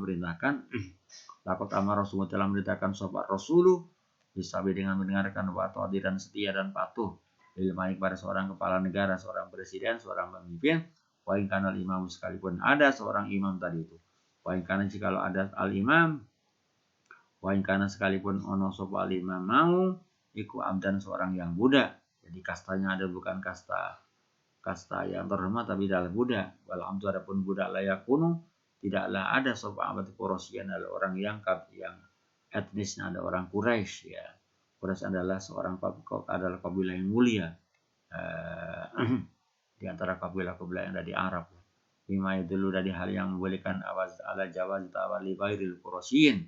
memerintahkan sahabat Rasulullah disabi dengan mendengarkan wa ta'ati, dan setia dan patuh ilmai kepada seorang kepala negara, seorang presiden, seorang pemimpin, wa in kana al-imam, sekalipun ada seorang imam tadi itu. Wa in kana, jikalau ada al-imam, wa in kana, sekalipun ono sapa al-imam mau iku abdan, seorang yang budak. Jadi kastanya ada bukan kasta yang terhormat, tapi adalah budak. Wal amdu, adapun budak layak kuno, tidaklah ada sapa abad Quraisyan, adalah orang yang etnisnya ada orang Quraisy, ya. Quraisy adalah kabilah yang mulia di antara kabilah-kabilah yang ada di Arab. Lima dulu dari hal yang membolehkan ala jawaz tawali ghairil Quraisyin,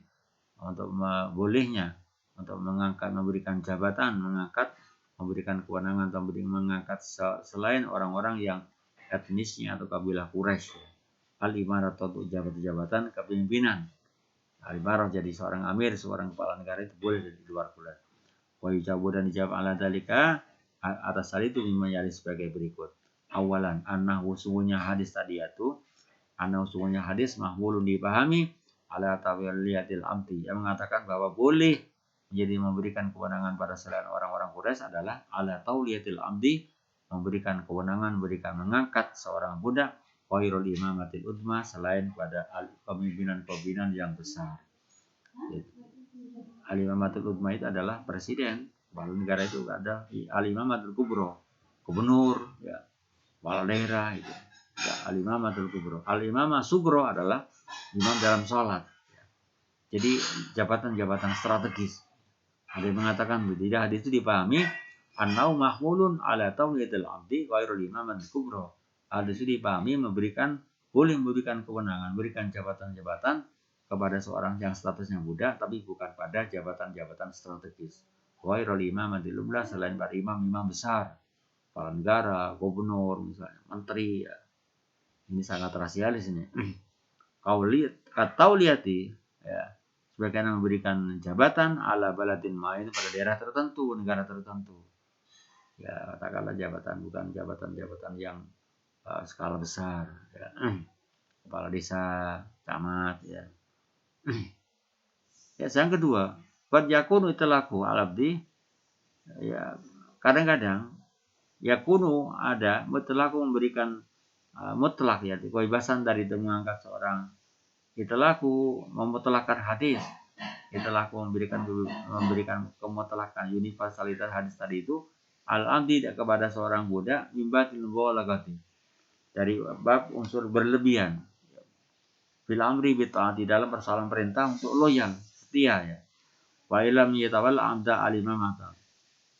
untuk bolehnya untuk memberikan jabatan, memberikan kewenangan atau mengangkat selain orang-orang yang etnisnya atau kabilah Quraisy. Al-imarat, untuk jabatan kepemimpinan. Al-imarah, jadi seorang amir, seorang kepala negara, itu boleh dari luar bulan. Wa yujabu, dan dijawab ala dalika, atas hal itu menjadi sebagai berikut. Awalan, annahu, sungguhnya hadis tadi itu, sungguhnya hadis mahmulun, dipahami ala tawliyatil amti, yang mengatakan bahwa boleh menjadi memberikan kewenangan pada selain orang-orang Quraisy adalah ala tawliyatil amdi, memberikan kewenangan, mengangkat seorang budak, wairul imamatil udma, selain pada pemimpinan yang besar. Al-imamatul udma itu adalah presiden, kepala negara. Itu ada al-imamatul kubro, gubernur, ya, kepala daerah, itu. Al-imamatul kubro. Al-imamah sugro adalah imam dalam sholat. Jadi jabatan-jabatan strategis. Ada yang mengatakan tidak, hadis itu dipahami annau mahmulun ala tawliyatil abdi ghairul imaman kubro. Hadis itu dipahami boleh memberikan kewenangan, memberikan jabatan-jabatan kepada seorang yang statusnya budak, tapi bukan pada jabatan-jabatan strategis. Ghairul imaman dilumlah selain para imam besar, kepala negara, gubernur, misalnya menteri. Ya. Ini sangat rasialis ini. Lihat, ya, sebagian memberikan jabatan ala baladin main pada daerah tertentu, negara tertentu. Ya, katakanlah jabatan bukan jabatan-jabatan yang skala besar. Ya. Kepala desa, camat. Ya. Ya, yang kedua, qad yakunu itlaqu al-abdi. Ya, kadang-kadang yakunu ada mutlaqu memberikan mutlak ya, kebebasan dari itu mengangkat seorang. Itlaku memutlakkan hadis. Itlaku memberikan kemutlakan universalitas hadis tadi itu al-amdi kepada seorang budak mimbatil mughalagati. Dari bab unsur berlebihan. Fil amri bi ta'ati dalam persoalan perintah untuk loyal, setia ya. Wa ilam yatawalla amda al-imamata.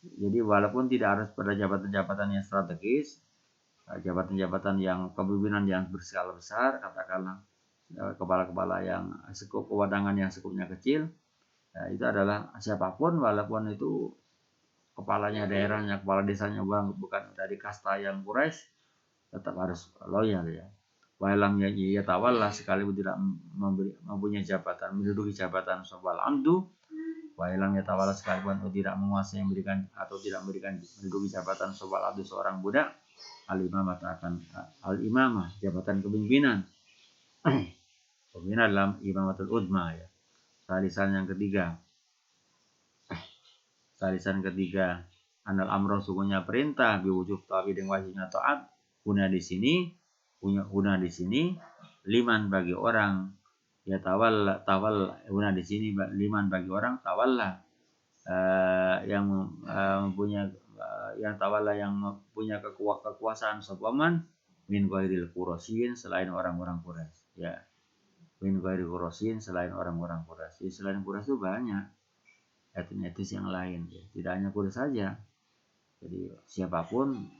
Jadi walaupun tidak harus pada jabatan-jabatan yang strategis, jabatan-jabatan yang kepemimpinan yang berskala besar, katakanlah kepala-kepala yang kewenangan yang skupnya kecil, ya, itu adalah siapapun walaupun itu kepalanya daerahnya, kepala desanya bukan dari kasta yang Quraisy, tetap harus loyal ya. Walam ya tawallah sekalipun tidak mempunyai jabatan, menduduki jabatan sobal amdu, walam ya tawallah sekalipun tidak menguasai memberikan atau tidak memberikan menduduki jabatan sobal amdu seorang budak, al-imamah jabatan kepemimpinan. Pemimpinan dalam imamatul udma ya. Salisan ketiga anal amro sungguhnya perintah biwujub tawi dengan wajibnya taat. Guna di sini liman bagi orang ya tawal guna di sini liman bagi orang tawalla yang mempunyai yang tawalla yang punya kekuasaan sopaman min ghairil Quraisyin selain orang-orang Quraisy ya. Min ghairil Quraisyin selain orang-orang Quraisy. Selain Quraisy itu banyak etnis yang lain ya. Tidak hanya Quraisy saja. Jadi siapapun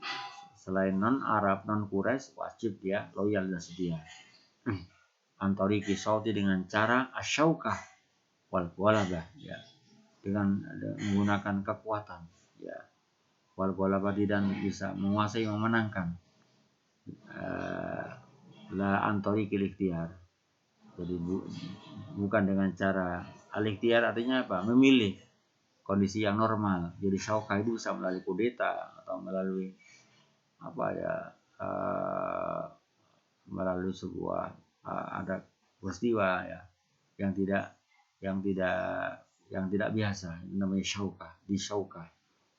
selain non-Arab, non-Quraisy wajib dia loyal dan setia. Antori kisauti dengan cara asyaukah wal ghalabah ya. Dengan menggunakan kekuatan ya. Wal ghalabah dan bisa menguasai memenangkan. La antori ikhtiar. Jadi bukan dengan cara al-ikhtiar artinya apa? Memilih kondisi yang normal. Jadi syaukah itu bisa melalui kudeta atau melalui melalui sebuah ada peristiwa ya yang tidak biasa, namanya syaukah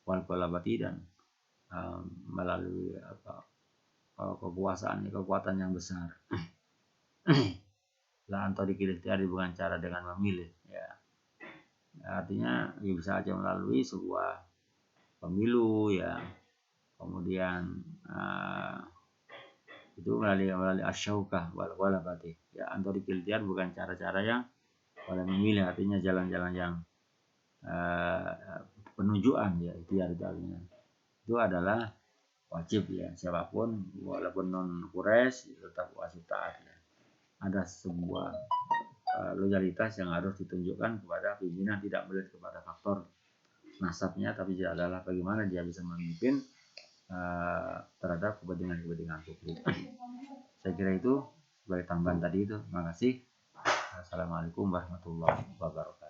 wal ghalabati dan melalui kekuatan yang besar. La antari ikhtiar bukan cara dengan memilih ya. Artinya ya bisa aja melalui sebuah pemilu ya. Kemudian itu melalui asyaukah wal ghalabati ya. Antari ikhtiar bukan cara-cara yang pada memilih, artinya jalan-jalan yang penunjukan ya. Ikhtiar itu artinya itu adalah wajib ya, siapapun walaupun non Quraisy tetap wajib taat ya. Ada sebuah loyalitas yang harus ditunjukkan kepada pimpinan, tidak melihat kepada faktor nasabnya, tapi adalah bagaimana dia bisa memimpin terhadap kepentingan publik. Saya kira itu sebagai tambahan tadi itu. Terima kasih. Assalamualaikum warahmatullahi wabarakatuh.